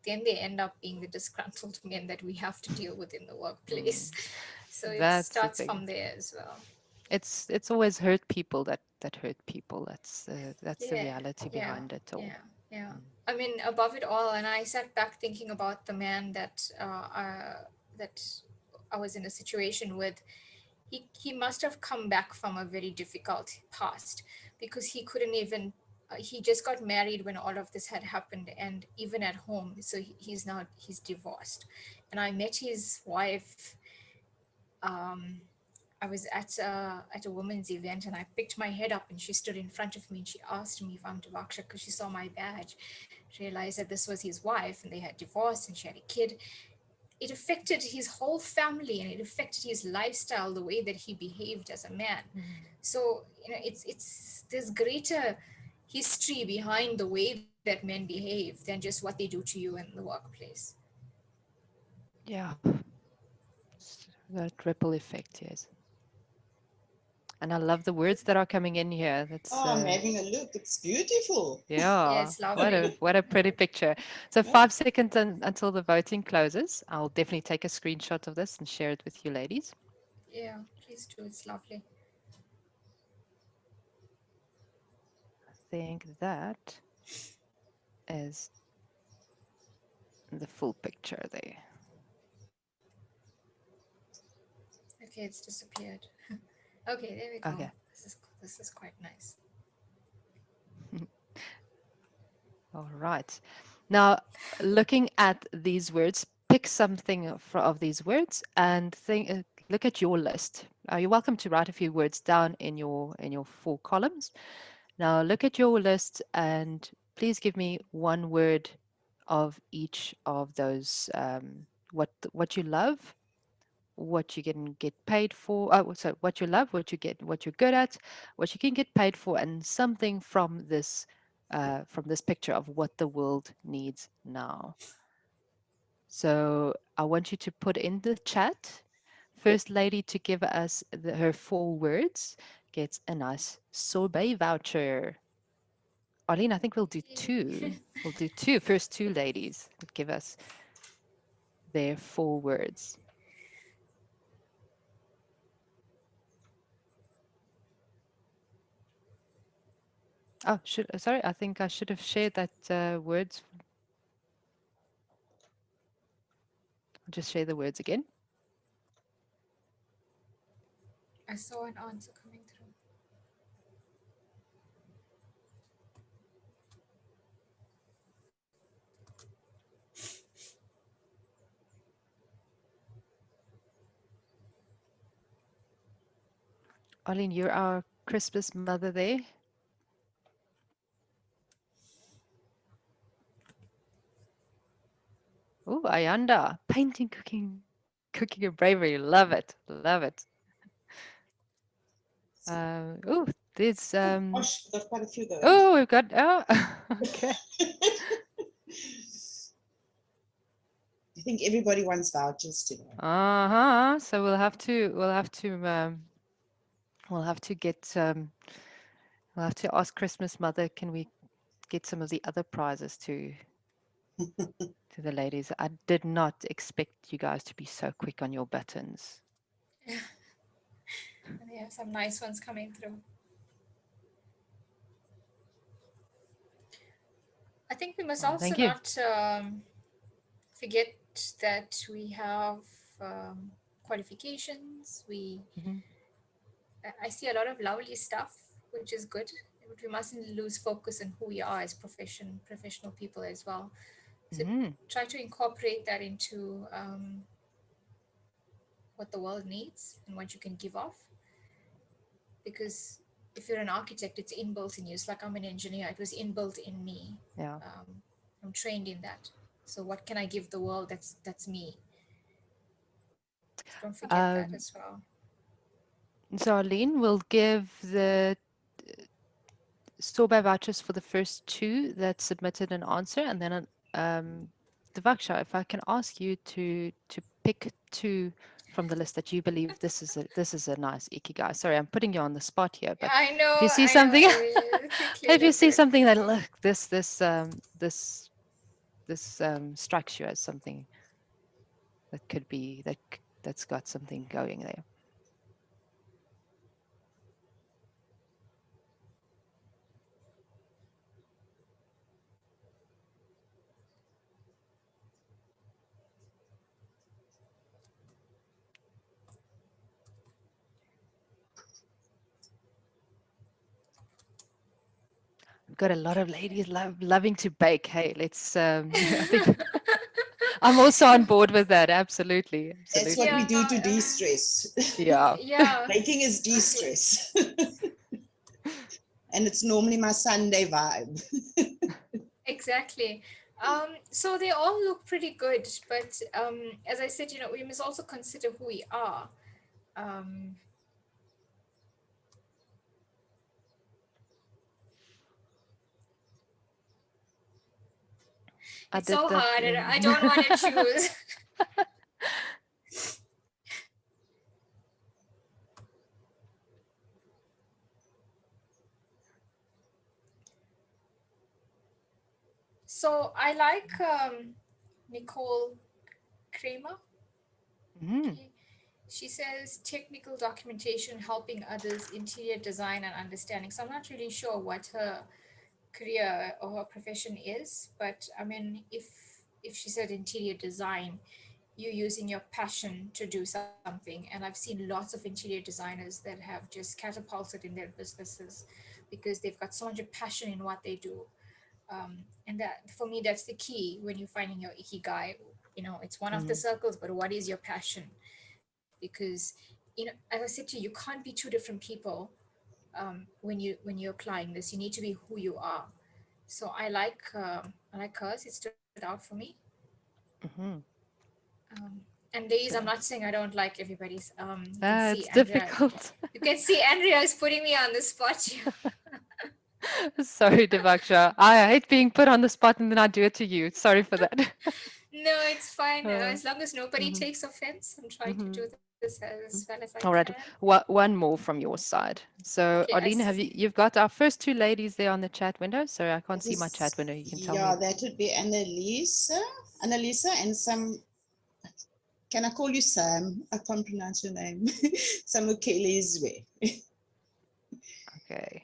then they end up being the disgruntled men that we have to deal with in the workplace. So it that's the starts thing. from there as well. It's always hurt people that hurt people. That's the Yeah, reality yeah, behind it all. yeah, yeah. I mean, above it all, and I sat back thinking about the man that I was in a situation with. He must have come back from a very difficult past, because he couldn't even he just got married when all of this had happened, and even at home, so he's divorced. And I met his wife. um I was at a women's event, and I picked my head up and she stood in front of me and she asked me if I'm Tavaksha because she saw my badge, realized that this was his wife and they had divorced and she had a kid. It affected his whole family and it affected his lifestyle, the way that he behaved as a man. So it's there's greater history behind the way that men behave than just what they do to you in the workplace. Yeah, that ripple effect, yes. And I love the words that are coming in here. That's Oh, I'm having a look. It's beautiful. Yeah, yeah, it's lovely. what a pretty picture. So Yeah. 5 seconds until the voting closes. I'll definitely take a screenshot of this and share it with you ladies. Yeah, please do, it's lovely. I think that is the full picture there. Okay, it's disappeared. Okay, there we go. Okay. This is quite nice. All right. Now, looking at these words, pick something of these words and think, look at your list. You're welcome to write a few words down in your 4 columns. Now, look at your list and please give me one word of each of those. What you love, what you can get paid for. Oh, so what you love, what you get, what you're good at, what you can get paid for, and something from this picture of what the world needs now. So I want you to put in the chat. First lady to give us her 4 words gets a nice sorbet voucher. Arlene, I think we'll do two. We'll do two. First 2 ladies that give us their 4 words. Oh, sorry, I think I should have shared that words. I'll just share the words again. I saw an answer coming through. Arlene, you're our Christmas mother there. Oh, Ayanda, painting, cooking and bravery. Love it, love it. Oh, there's Oh gosh, we've got quite a few going. oh, we've got okay. I think everybody wants vouchers today. So we'll have to get we'll have to ask Christmas mother, can we get some of the other prizes to the ladies? I did not expect you guys to be so quick on your buttons. And there are some nice ones coming through. I think we must also Thank you. not forget that we have qualifications. Mhm. I see a lot of lovely stuff, which is good. But we mustn't lose focus on who we are as professional people as well. So Mhm. try to incorporate that into what the world needs and what you can give off. Because if you're an architect, it's inbuilt in you. It's like I'm an engineer. It was inbuilt in me. Yeah. I'm trained in that. So what can I give the world? That's me. So don't forget that as Um, well. so Arlene will give the store vouchers for the first 2 that submitted an answer, and then Devaksha, if I can ask you to pick 2 from the list that you believe this is a nice ikigai. Sorry, I'm putting you on the spot here, but I if you know, see I know. something, I will quickly if you look see at. something that look this strikes you as something that could be that's got something going there. We've got a lot of ladies loving to bake. Hey, let's I think I'm also on board with that. Absolutely. That's what we Absolutely. do Yeah, to de-stress. Yeah. yeah, Baking is exactly. de-stress. And it's normally my Sunday vibe. Exactly. So they all look pretty good, but as I said, we must also consider who we are. Um, I it's did so that hard, and I in don't want to choose. So I like Nicole Kramer. Mhm. Okay. She says technical documentation, helping others, interior design, and understanding. So I'm not really sure what her career or her profession is, but I mean, if she said interior design, you're using your passion to do something. And I've seen lots of interior designers that have just catapulted in their businesses because they've got so much passion in what they do. And that, for me, that's the key when you're finding your ikigai. It's one of the Mm. circles, but what is your passion? Because, as I said to you, you can't be two different people when you're applying this. You need to be who you are. So I like hers. It stood out for me. Mhm. And ladies, I'm So, not saying I don't like everybody's. You can see it's Andrea. difficult. You can see Andrea is putting me on the spot here. Sorry, Devaksha. I hate being put on the spot and then I do it to you. Sorry for that. No, it's fine. Uh, As long as nobody mhm, takes offense, I'm trying to mhm. do this as well as I All can. right, one more from your side. Okay, So, I Arlene, see. you've got our first two ladies there on the chat window. Sorry, I can't It see my chat is, window. You can tell yeah, me. that would be Annalisa, and some. Can I call you Sam? I can't pronounce your name. Samukelezwe. Okay.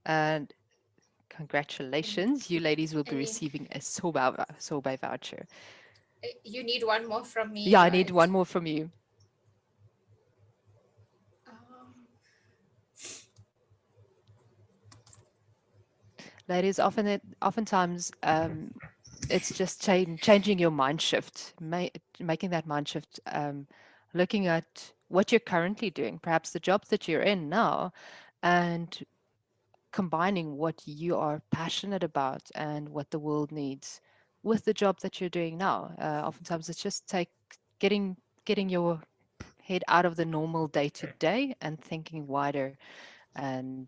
And And, congratulations, you ladies will be and receiving a sorbet voucher. you need one more from me, Yeah, I need one right? more from you. Um, Ladies, oftentimes it's just changing your mind shift, making that mind shift, looking at what you're currently doing, perhaps the job that you're in now, and combining what you are passionate about and what the world needs with the job that you're doing now. Oftentimes, it's just getting your head out of the normal day to day and thinking wider, and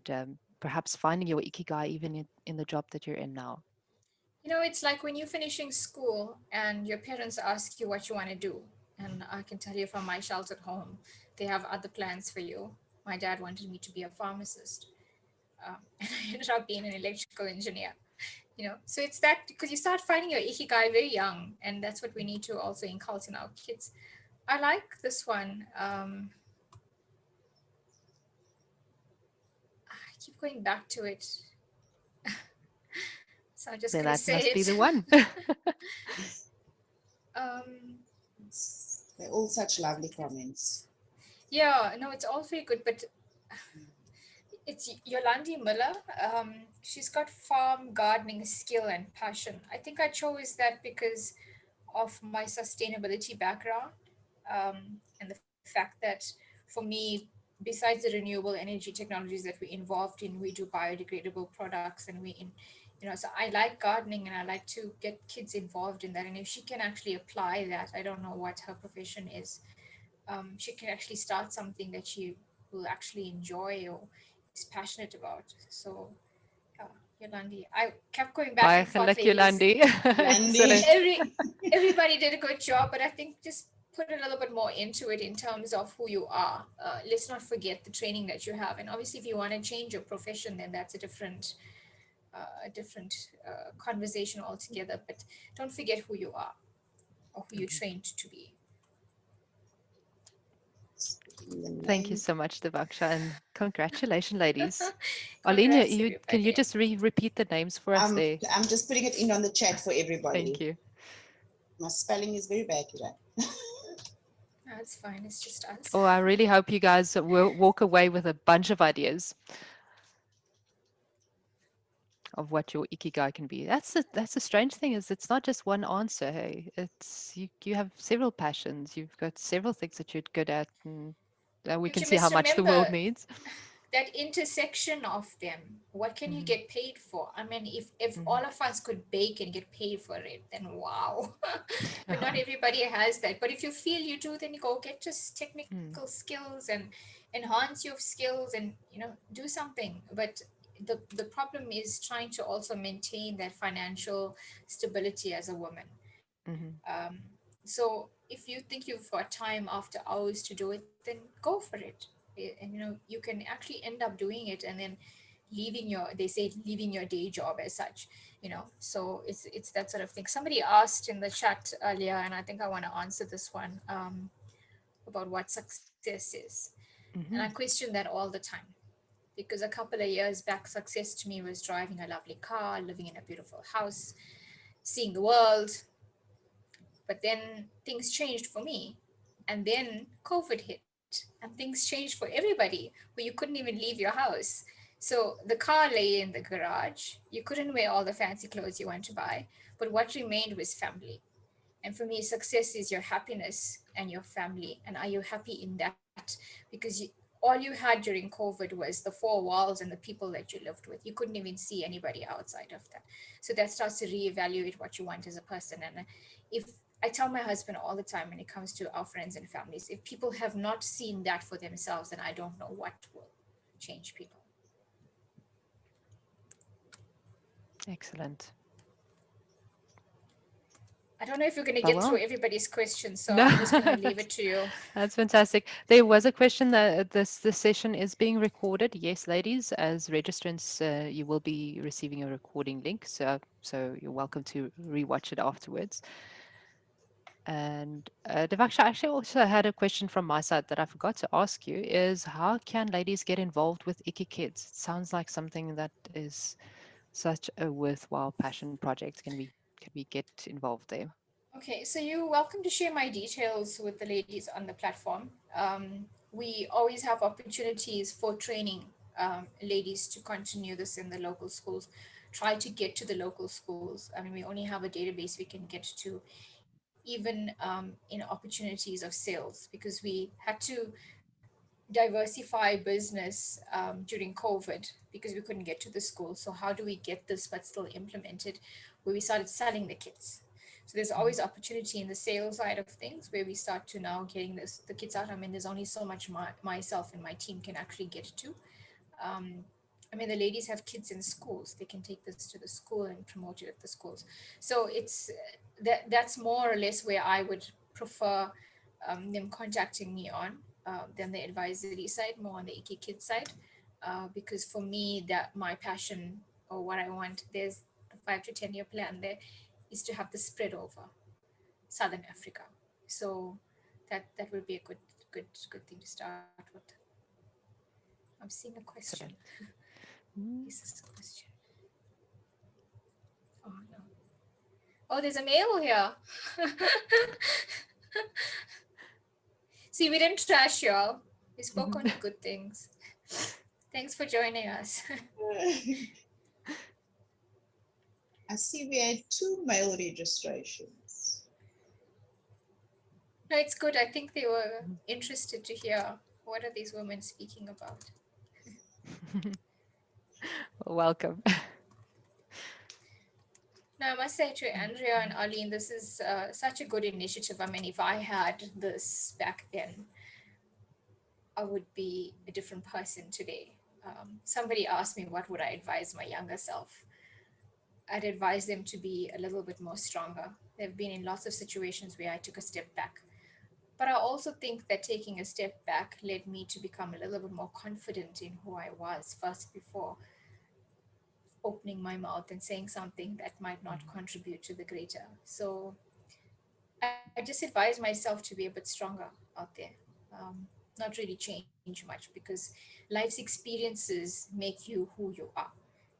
perhaps finding your ikigai even in the job that you're in now. it's like when you're finishing school and your parents ask you what you want to do. And I can tell you from my sheltered home, they have other plans for you. My dad wanted me to be a pharmacist, and I ended up being an electrical engineer. So it's that, because you start finding your ikigai very young, and that's what we need to also inculcate in our kids. I like this one. I keep going back to it, so I'm just Then gonna that say must be it. the one. um, They're all such lovely comments. yeah, no, it's all very good, but it's Yolandi Miller. She's got farm gardening skill and passion. I think I chose that because of my sustainability background, and the fact that for me, besides the renewable energy technologies that we're involved in, we do biodegradable products, and so I like gardening and I like to get kids involved in that. And if she can actually apply that, I don't know what her profession is, she can actually start something that she will actually enjoy or is passionate about. So, yeah, Yolandi, I kept going back Baie and forth, geluk, ladies. Yolandi. Landy. Excellent. Everybody did a good job, but I think just put a little bit more into it in terms of who you are. Let's not forget the training that you have, and obviously, if you want to change your profession, then that's a different conversation altogether. But don't forget who you are or who you're Mhm. trained to be. In the Thank you name. so much, Devaksha, and congratulations, ladies. Arlene, Congrats, can you everybody. just repeat the names for us there? I'm just putting it in on the chat for Thank everybody. you. My spelling is very bad today. That's fine. It's just us. Oh, I really hope you guys will walk away with a bunch of ideas of what your ikigai can be. That's a strange thing, is it's not just one answer. Hey, it's you have several passions. You've got several things that you're good at, and we But can you see how must much the world remember needs. that intersection of them. What can you Mm, get paid for? I mean, if mm, all of us could bake and get paid for it, then wow. But not everybody has that. But if you feel you do, then you go get just technical mm, skills and enhance your skills, and do something. But the problem is trying to also maintain that financial stability as a woman. mhm, um, so if you think you've got time after hours to do it, then go for it. And you can actually end up doing it, and then leaving your day job as such. So it's that sort of thing. Somebody asked in the chat earlier, and I think I want to answer this one, about what success is. And I mhm. question that all the time, because a couple of years back, success to me was driving a lovely car, living in a beautiful house, seeing the world. But then things changed for me. And then COVID hit and things changed for everybody, where you couldn't even leave your house. So the car lay in the garage. You couldn't wear all the fancy clothes you want to buy, but what remained was family. And for me, success is your happiness and your family. And are you happy in that? Because all you had during COVID was the four walls and the people that you lived with. You couldn't even see anybody outside of that. So that starts to reevaluate what you want as a person. And if I tell my husband all the time when it comes to our friends and families, if people have not seen that for themselves, then I don't know what will change people. Excellent. I don't know if you're going to Oh, get through well. everybody's questions, so No, I'm just going to leave it to you. that's fantastic. There was a question that this session is being recorded. Yes, ladies, as registrants, you will be receiving a recording link, so you're welcome to rewatch it afterwards. And Devaksha, I actually also had a question from my side that I forgot to ask you is how can ladies get involved with Iki Kids? It sounds like something that is such a worthwhile passion project. Can we get involved there? Okay, so you're welcome to share my details with the ladies on the platform. We always have opportunities for training ladies to continue this in the local schools. Try to get to the local schools. I mean, we only have a database we can get to, even in opportunities of sales, because we had to diversify business during COVID because we couldn't get to the school. So how do we get this but still implement it? Where we started selling the kits. So there's always opportunity in the sales side of things where we start to now getting the kits out. I mean, there's only so much myself and my team can actually get to. Um, I mean, the ladies have kids in schools. They can take this to the school and promote it at the schools. So it's that's more or less where I would prefer them contacting me on than the advisory side, more on the Iki Kids side, because for me, that my passion or what I want, there's the 5 to 10 year plan there, is to have the spread over Southern Africa. So that would be a good thing to start with. I'm seeing a question. Excellent. Mm. Is this a question? Oh no. Oh, there's a mail here. See, we didn't trash y'all. We spoke only good things. Thanks for joining us. I see we had 2 mail registrations. No, it's good. I think they were interested to hear what are these women speaking about. Welcome. Now, I must say to Andrea and Arlene, this is such a good initiative. I mean, if I had this back then, I would be a different person today. Somebody asked me, what would I advise my younger self? I'd advise them to be a little bit more stronger. They've been in lots of situations where I took a step back. But I also think that taking a step back led me to become a little bit more confident in who I was first before opening my mouth and saying something that might not contribute to the greater. So I just advise myself to be a bit stronger out there, not really change much because life's experiences make you who you are.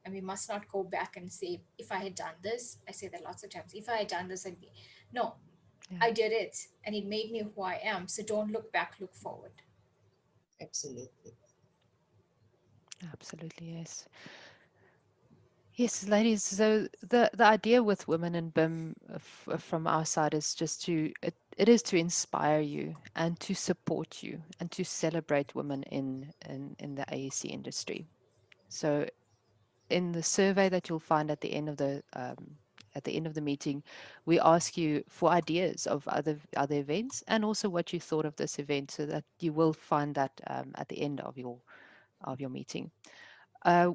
And we must not go back and say, if I had done this, I say that lots of times, if I had done this, I'd be. No, Yeah, I did it and it made me who I am. So don't look back, look forward. Absolutely. absolutely, yes. Yes, ladies. So the idea with women in BIM from our side is just it is to inspire you and to support you and to celebrate women in the AEC industry. So in the survey that you'll find at the end of the meeting, we ask you for ideas of other events and also what you thought of this event, so that you will find that at the end of your meeting.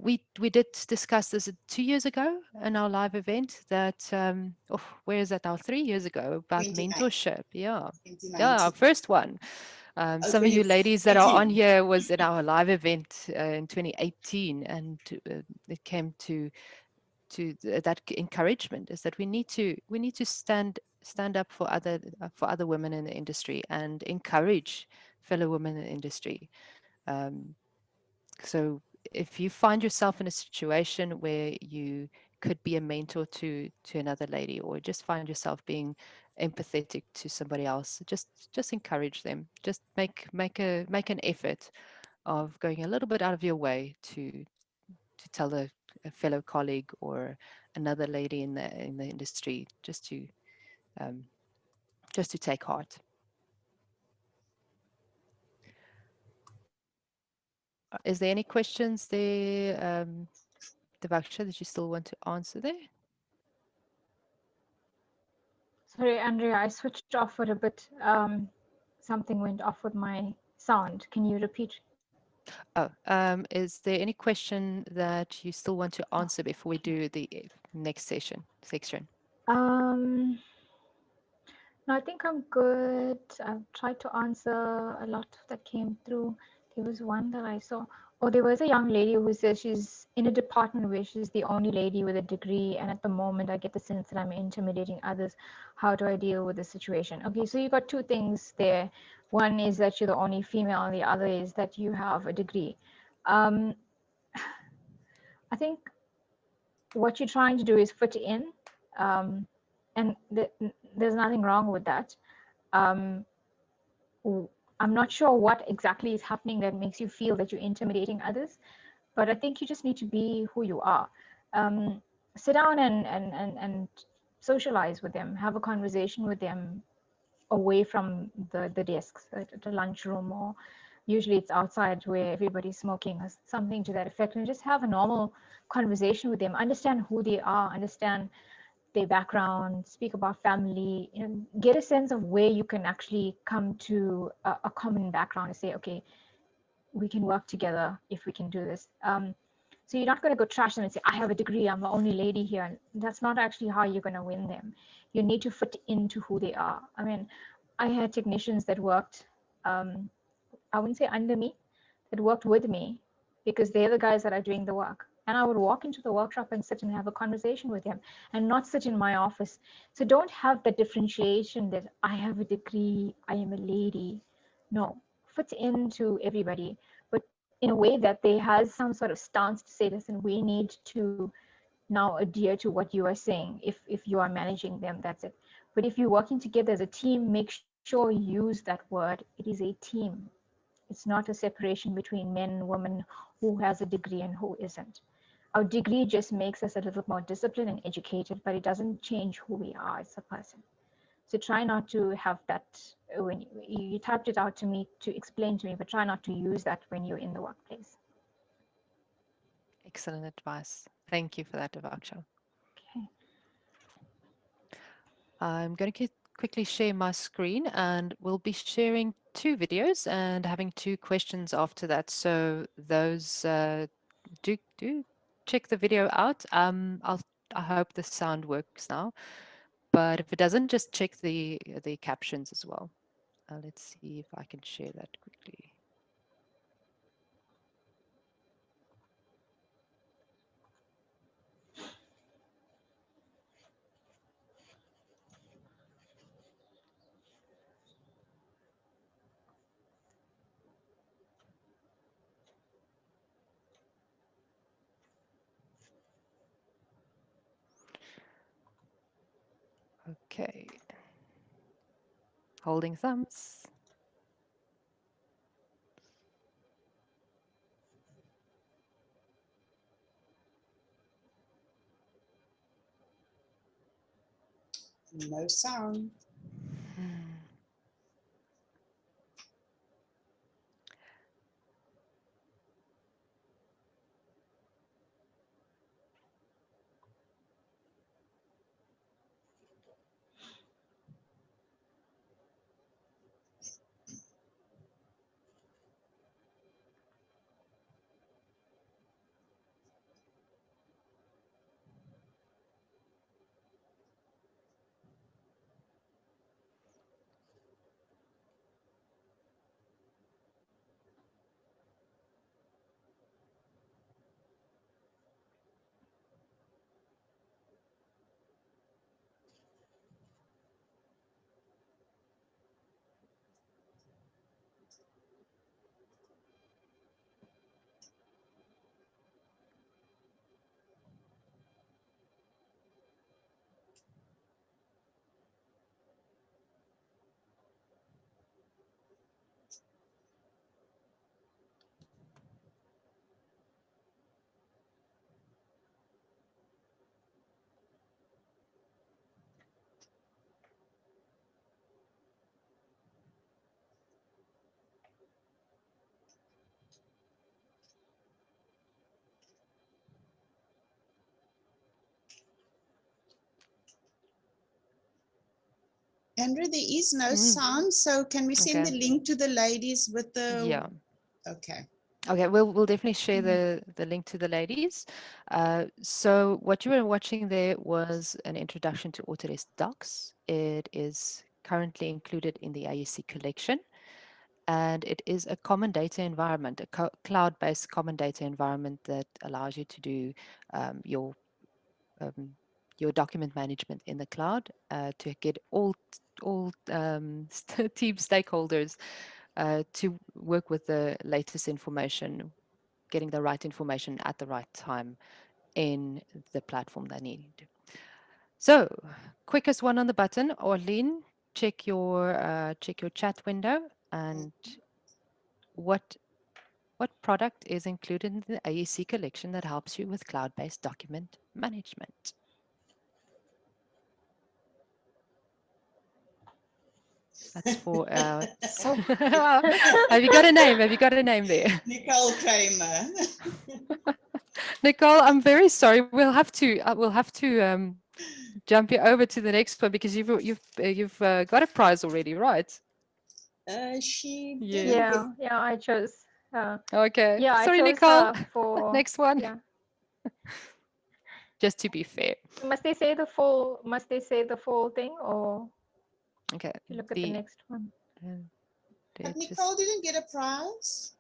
We did discuss this 2 years ago in our live event that where is that now? 3 years ago, about 29, mentorship. Yeah, yeah, our 2019. first one. Oh, Some of you ladies that are on 2018. here was in our live event in 2018, and it came to that encouragement is that we need to stand up for other women in the industry and encourage fellow women in the industry. Um, so if you find yourself in a situation where you could be a mentor to another lady, or just find yourself being empathetic to somebody else, just encourage them. Just make an effort of going a little bit out of your way tell a fellow colleague or another lady in the industry, um, just to take heart. Is there any questions there, Devaksha, that you still want to answer there? Sorry, Andrea, I switched off for a bit. Something went off with my sound. Can you repeat? Oh, is there any question that you still want to Oh, answer before we okay. do the next section? Um, no, I think I'm good. I've tried to answer a lot that came through. There was one that I saw. Oh, there was a young lady who says she's in a department where she's the only lady with a degree, and at the moment I get the sense that I'm intimidating others. How do I deal with the situation? Okay, so you got two things there. One is that you're the only female, and the other is that you have a degree. Um, I think what you're trying to do is fit in, um, and there's nothing wrong with that. Um, I'm not sure what exactly is happening that makes you feel that you're intimidating others, but I think you just need to be who you are. Um, Sit down and socialize with them, have a conversation with them away from the desks at the lunchroom, or usually it's outside where everybody's smoking or something to that effect, and just have a normal conversation with them, understand who they are, understand their background, speak about family, get a sense of where you can actually come to a common background and say, okay, we can work together if we can do this. So you're not going to go trash them and say, I have a degree, I'm the only lady here. And that's not actually how you're going to win them. You need to fit into who they are. I mean, I had technicians that worked, I wouldn't say under me, that worked with me because they're the guys that are doing the work. And I would walk into the workshop and sit and have a conversation with them and not sit in my office. So don't have the differentiation that I have a degree, I am a lady. No, fit into everybody, but in a way that they has some sort of stance to say, listen, we need to now adhere to what you are saying. If you are managing them, that's it. But if you're working together as a team, make sure you use that word. It is a team. It's not a separation between men and women, who has a degree and who isn't. Our degree just makes us a little more disciplined and educated, but it doesn't change who we are as a person. So try not to have that when you typed it out to me to explain to me, but try not to use that when you're in the workplace. Excellent advice. Thank you for that, Devaksha. Okay. I'm going to quickly share my screen, and we'll be sharing two videos and having two questions after that. So those do check the video out. I hope the sound works now, but if it doesn't, just check the captions as well. Let's see if I can share that quickly. Okay. Holding thumbs. No sound. Andrew, there is no Mm, sound, so can we send okay. the link to the ladies with the... Yeah. Okay. Okay, we'll definitely share the link to the ladies. So what you were watching there was an introduction to Autodesk Docs. It is currently included in the AEC collection, and it is a common data environment, a cloud-based common data environment that allows you to do um, your um, your document management in the cloud to get all team stakeholders to work with the latest information, getting the right information at the right time in the platform they need. So, quickest one on the button, Orleen, check your chat window, and what what product is included in the AEC collection that helps you with cloud-based document management? That's for have you got a name? Have you got a name there? Nicole Kramer. Nicole, I'm very sorry. We'll have to jump you over to the next one because you've got a prize already, right? She Yeah. didn't get... Yeah, I chose. Okay. Yeah, I Sorry, chose Nicole. for. Next one. Yeah. Just to be fair. Must they say the full? Must they say the full thing, or Okay. you look at the The next one? But just Nicole didn't get a prize.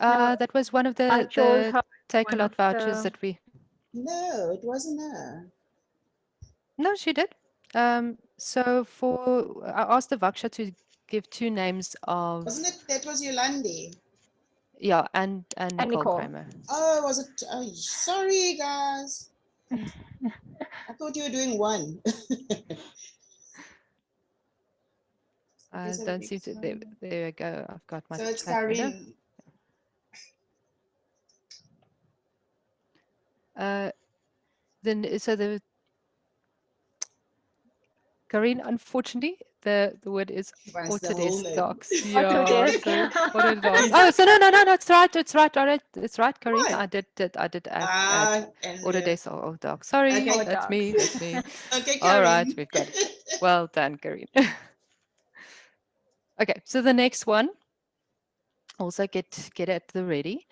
No, that was one of I chose the her take a one of lot vouchers the. that we. No, it wasn't her. No, she did. So for I asked the Vaksha to give two names of Wasn't it? That was Yolandi. yeah, and And Nicole Nicole. Kramer. Oh, was it? Oh, sorry, guys. I thought you were doing one. I Because don't seem to. There we go. I've got my so it's chat window. Karin. Then so the Karine, unfortunately, the word is She wants the whole Autodesk name. Docs. Yeah, Autodesk. so Autodesk Docs. Oh, so no, it's right, all right, it's right, Karine. What? I did add And Autodesk or Docs. Sorry, okay. Or that's Docs. me, that's me. Okay, All right, Karin. we've got it. Well done, Karine. Okay, so the next one, also get at the ready.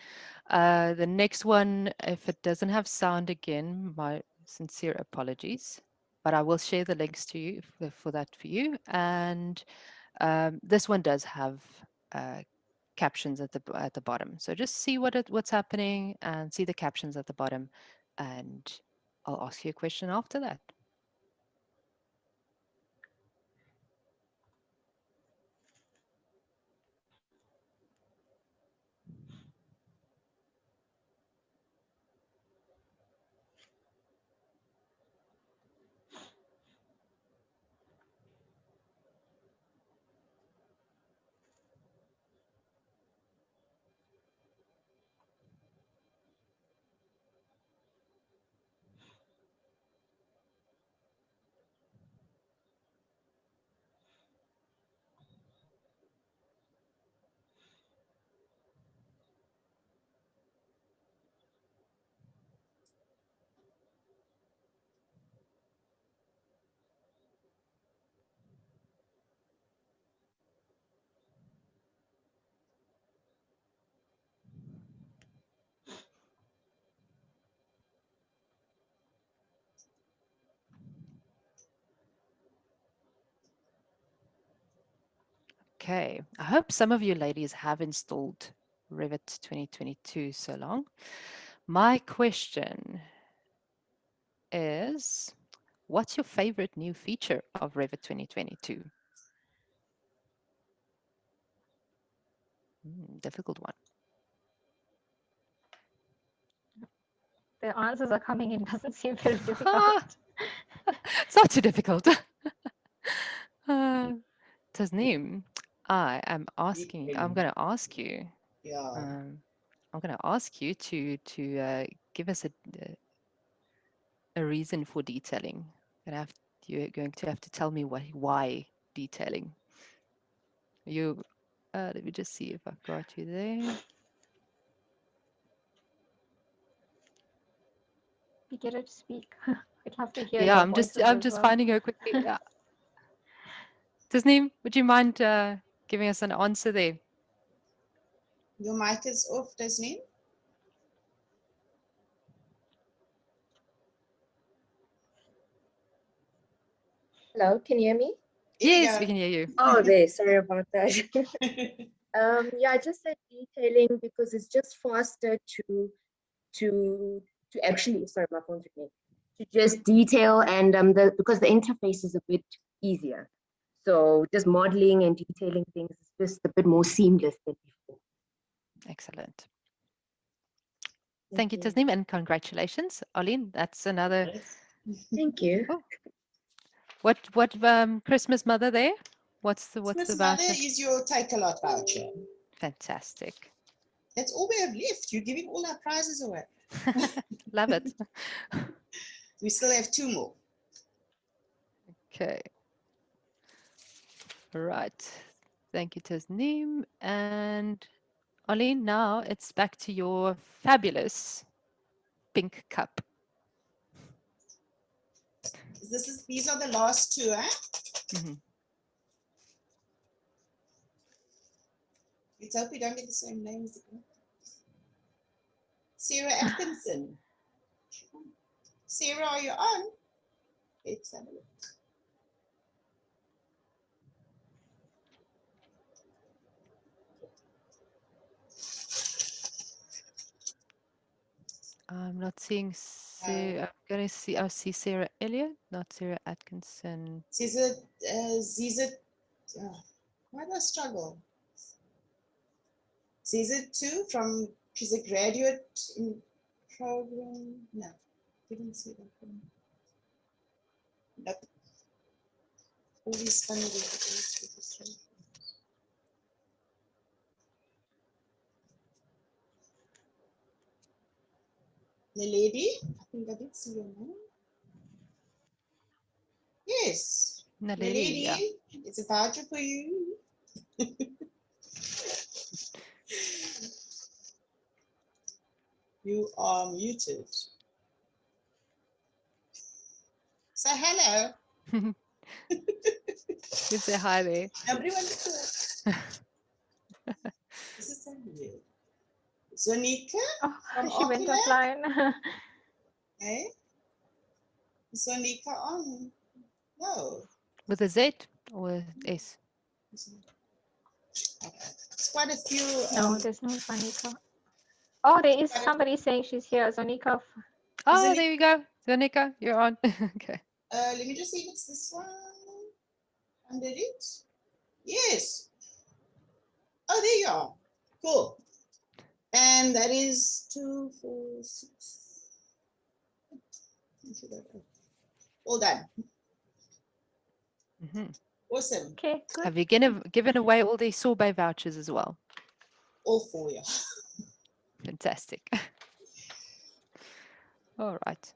The next one, if it doesn't have sound again, my sincere apologies, but I will share the links to you for that for you. And this one does have captions at the bottom. So just see what's happening and see the captions at the bottom, and I'll ask you a question after that. Okay, I hope some of you ladies have installed Revit 2022 so long. My question is, what's your favorite new feature of Revit 2022? Difficult one. The answers are coming in. Doesn't seem very difficult. It's not too difficult. Tasneem, I'm going to ask you, Yeah. I'm going to ask you to give us a reason for detailing. You're going to have to tell me why detailing. You, let me just see if I've got you there. You get her to speak. I'd love to hear Yeah, your I'm voices I'm as just well. finding her quickly. Yeah. Tasneem, would you mind giving us an answer there? Your mic is off, Tasneem. Hello, can you hear me? Yes, we can hear you. Oh, there. Sorry about that. Yeah, I just said detailing because it's just faster to actually. Sorry, my phone's ringing. To just detail and because the interface is a bit easier. So just modeling and detailing things is just a bit more seamless than before. Excellent. Thank you, Tasneem, and congratulations, Arlene. That's another. Thank you. Oh. What Christmas mother there? What's the Christmas voucher? Mother is your take a lot voucher. Fantastic. That's all we have left. You're giving all our prizes away. Love it. We still have 2 more. Okay. Right. Thank you, Tasneem. And Arlene, now it's back to your fabulous pink cup. These are the last 2, eh? Mm-hmm. Let's hope we don't get the same names again. Sarah Atkinson. Sarah, are you on? Let's have a look. I'm not seeing Sarah. I'm going to see. I see Sarah Elliott, not Sarah Atkinson. Ziza, why do I struggle? Ziza too, she's a graduate in program. No, didn't see that one. Nope. All these funny registrations. The lady, I think I did see your name. Yes. Naledi, yeah. It's a voucher for you. You are muted. Say hello. You say hi there. Nobody wants to talk. This is so weird. Zonika from She went Oculus. offline. Eh? Zonika on. No. With a Z or S? Okay. It's quite a few. No, there's no Zonika. Oh, there is somebody saying she's here. Zonika. Oh, there you go. Zonika, you're on. Okay. Let me just see if it's this one. Under it. Yes. Oh, there you are. Cool. And that is 2, 4, 6. All done. Mm-hmm. Awesome. Okay, good. Have you given away all the sorbet vouchers as well? All 4, yeah. Fantastic. All right.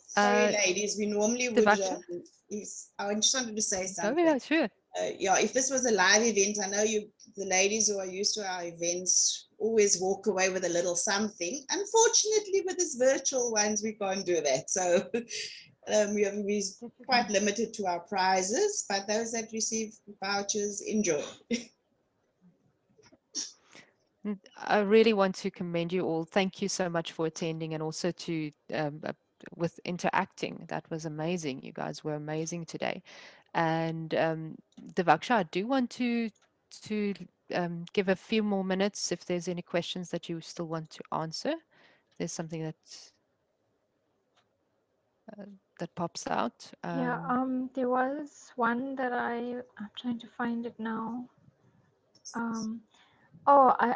Sorry, ladies. We normally would. I just wanted to say something. Oh, yeah, sure. Yeah, if this was a live event, I know the ladies who are used to our events always walk away with a little something. Unfortunately, with these virtual ones, we can't do that. So we're quite limited to our prizes, but those that receive vouchers, enjoy. I really want to commend you all. Thank you so much for attending and also to with interacting. That was amazing. You guys were amazing today. And Devaksha, I do want to give a few more minutes if there's any questions that you still want to answer. There's something that pops out. Yeah, there was one that I'm trying to find it now. Oh, I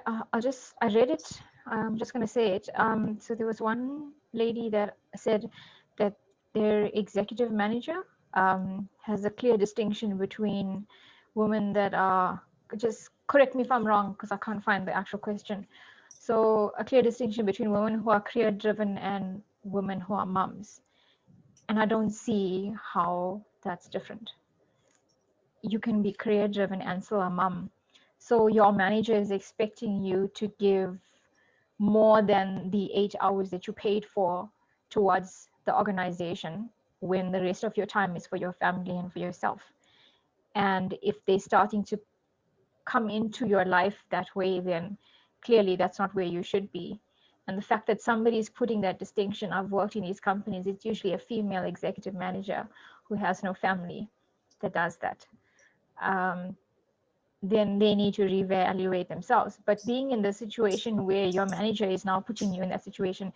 read it. I'm just going to say it. So there was one lady that said that their executive manager has a clear distinction between women that are, just correct me if I'm wrong because I can't find the actual question. So a clear distinction between women who are career driven and women who are mums. And I don't see how that's different. You can be career driven and still a mom. So your manager is expecting you to give more than the 8 hours that you paid for towards the organization when the rest of your time is for your family and for yourself. And if they're starting to come into your life that way, then clearly that's not where you should be. And the fact that somebody is putting that distinction, I've worked in these companies, it's usually a female executive manager who has no family that does that. Then they need to reevaluate themselves. But being in the situation where your manager is now putting you in that situation,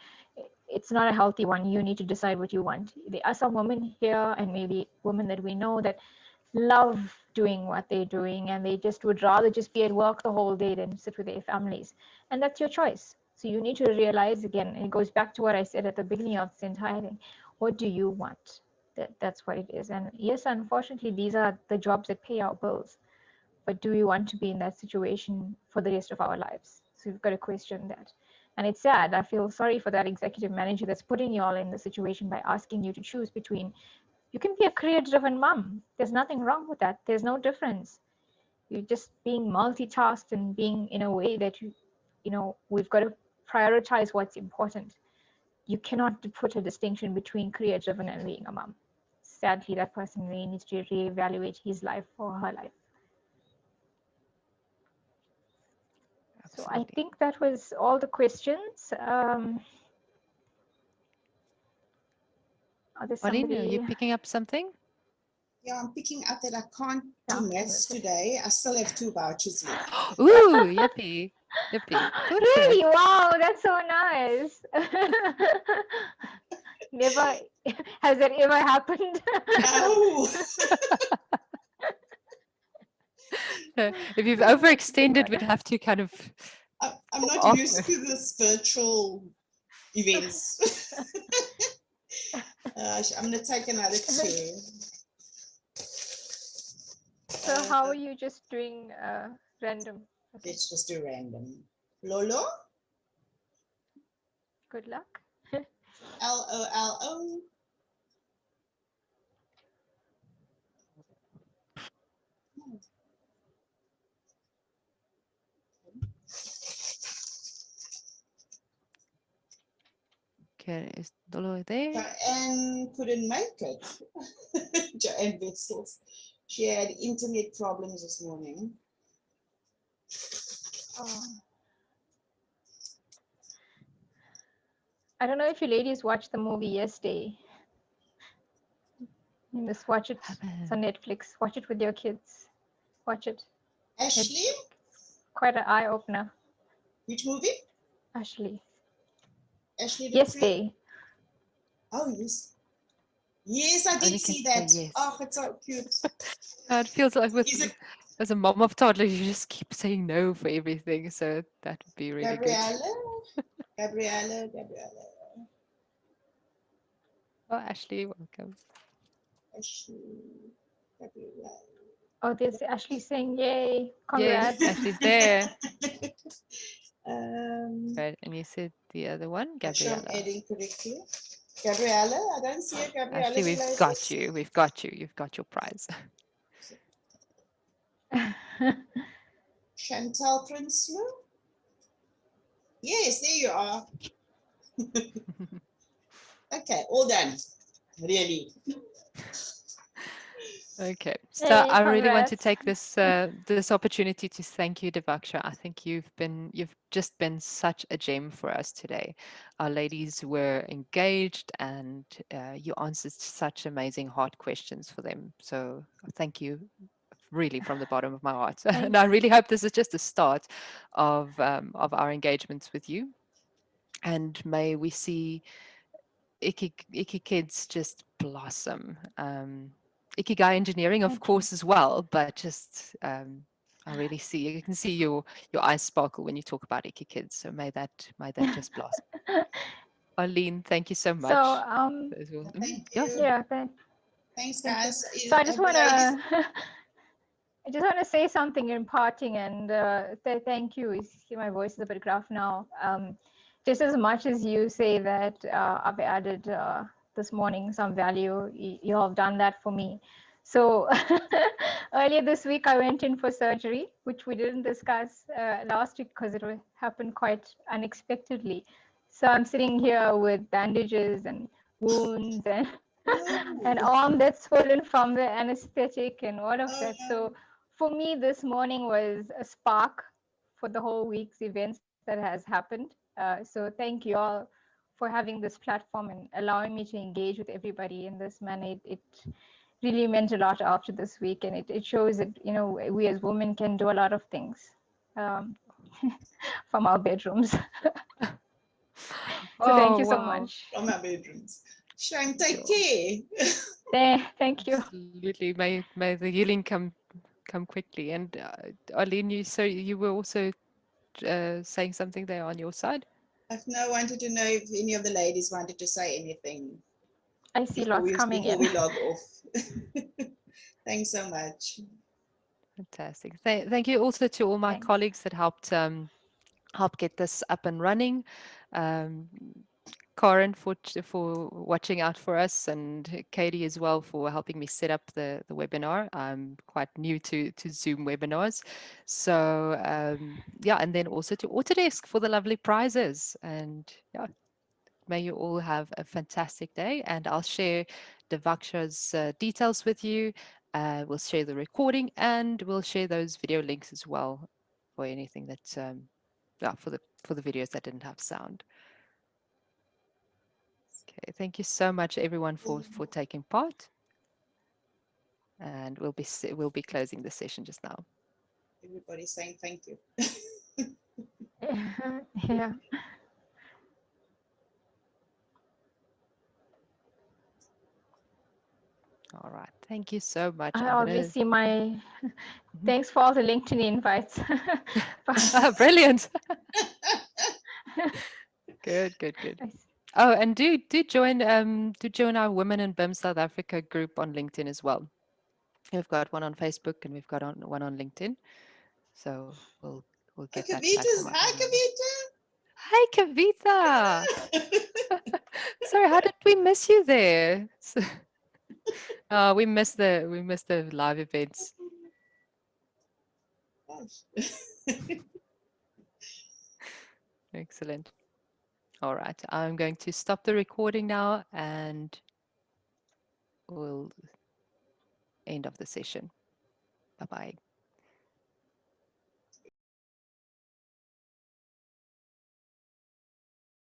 it's not a healthy one. You need to decide what you want. There are some women here, and maybe women that we know, that love doing what they're doing, and they just would rather just be at work the whole day than sit with their families. And that's your choice. So you need to realize, again, and it goes back to what I said at the beginning of this entire thing. What do you want? That's what it is. And yes, unfortunately, these are the jobs that pay our bills. But do we want to be in that situation for the rest of our lives? So we've got to question that. And it's sad. I feel sorry for that executive manager that's putting you all in the situation by asking you to choose between. You can be a career-driven mom. There's nothing wrong with that. There's no difference. You're just being multitasked and being in a way that we've got to prioritize what's important. You cannot put a distinction between career-driven and being a mom. Sadly, that person really needs to reevaluate his life or her life. So I think that was all the questions. Are there Arlene, are you somebody? picking up something? Yeah, I'm picking up that I can't Yeah, do maths today. I still have 2 vouchers left. Ooh, yippee. Yippee. Really? Wow, that's so nice. Never has that ever happened? No. If you've overextended, we'd have to kind of. I'm not used to this virtual events. I'm going to take another 2. So how are you just doing random? Let's just do random. Lolo? Good luck. Lolo. Okay, is Dolo there? Joanne couldn't make it. Joanne Vessels. She had internet problems this morning. Oh. I don't know if you ladies watched the movie yesterday. You must watch it. It's on Netflix. Watch it with your kids. Watch it. Ashley? It's quite an eye-opener. Which movie? Ashley. Ashley Yesterday. Oh, yes. Yes, I did see that. Yes. Oh, it's so cute. It feels like as a mom of toddlers, you just keep saying no for everything. So that would be really Gabriella? good. Gabriella. Oh, Ashley, welcome. Ashley. Gabriella. Oh, there's Ashley saying yay. Congrats. Yes, Ashley's there. Right, and you said the other one, Gabriella. Gabriella. I'm adding correctly. Gabriella, I don't see a Gabriella. Ashley, we've got you. We've got you. You've got your prize. Chantal Prinsloo? Yes, there you are. Okay, all done. Really. Okay, so Hey, I really want to congrats. take this opportunity to thank you, Devaksha. I think you've just been such a gem for us today. Our ladies were engaged, and you answered such amazing hard questions for them. So thank you, really, from the bottom of my heart. And I really hope this is just the start of our engagements with you. And may we see Iki kids just blossom. Ikigai engineering, of course, as well, but just I really see, you can see your eyes sparkle when you talk about Iki kids. So may that just blossom. Arlene, thank you so much. So thank you. Yes. Yeah, thanks, guys. So I just want to say something in parting and say thank you. You see my voice is a bit gruff now. Just as much as you say that I've added this morning some value, you have done that for me. So earlier this week, I went in for surgery, which we didn't discuss last week because it happened quite unexpectedly. So I'm sitting here with bandages and wounds and an Oh, arm that's swollen from the anesthetic and all of oh that. no. So for me, this morning was a spark for the whole week's events that has happened. So thank you all for having this platform and allowing me to engage with everybody in this manner. It really meant a lot after this week, and it shows that we as women can do a lot of things um, from our bedrooms. So thank Oh, you so wow. much. From our bedrooms. Shine, take Sure. care. Thank you. Absolutely. May the healing come quickly. And Arlene, you were also saying something there on your side? I've now wanted to know if any of the ladies wanted to say anything I see lots coming before in. we log off. Thanks so much. Fantastic. Thank you also to all my Thanks. colleagues that help get this up and running. Um, Karen for watching out for us, and Katie as well for helping me set up the webinar. I'm quite new to Zoom webinars, so yeah, and then also to Autodesk for the lovely prizes. And yeah, may you all have a fantastic day. And I'll share Devaksha's details with you. We'll share the recording, and we'll share those video links as well for anything that yeah, for the videos that didn't have sound. Okay, thank you so much everyone for taking part. And we'll be closing the session just now. Everybody's saying thank you. Yeah. All right. Thank you so much. I I'm always gonna see my Mhm. thanks for all the LinkedIn invites. Brilliant. Good, good, good. Oh, and do join our Women in BIM South Africa group on LinkedIn as well. We've got one on Facebook and we've got one on LinkedIn. So we'll Oh, get that platform Kavita's, up hi and running. Kavita. Hi, Kavita. Sorry, how did we miss you there? We missed the live events. Excellent. All right, I'm going to stop the recording now and we'll end of the session. Bye bye.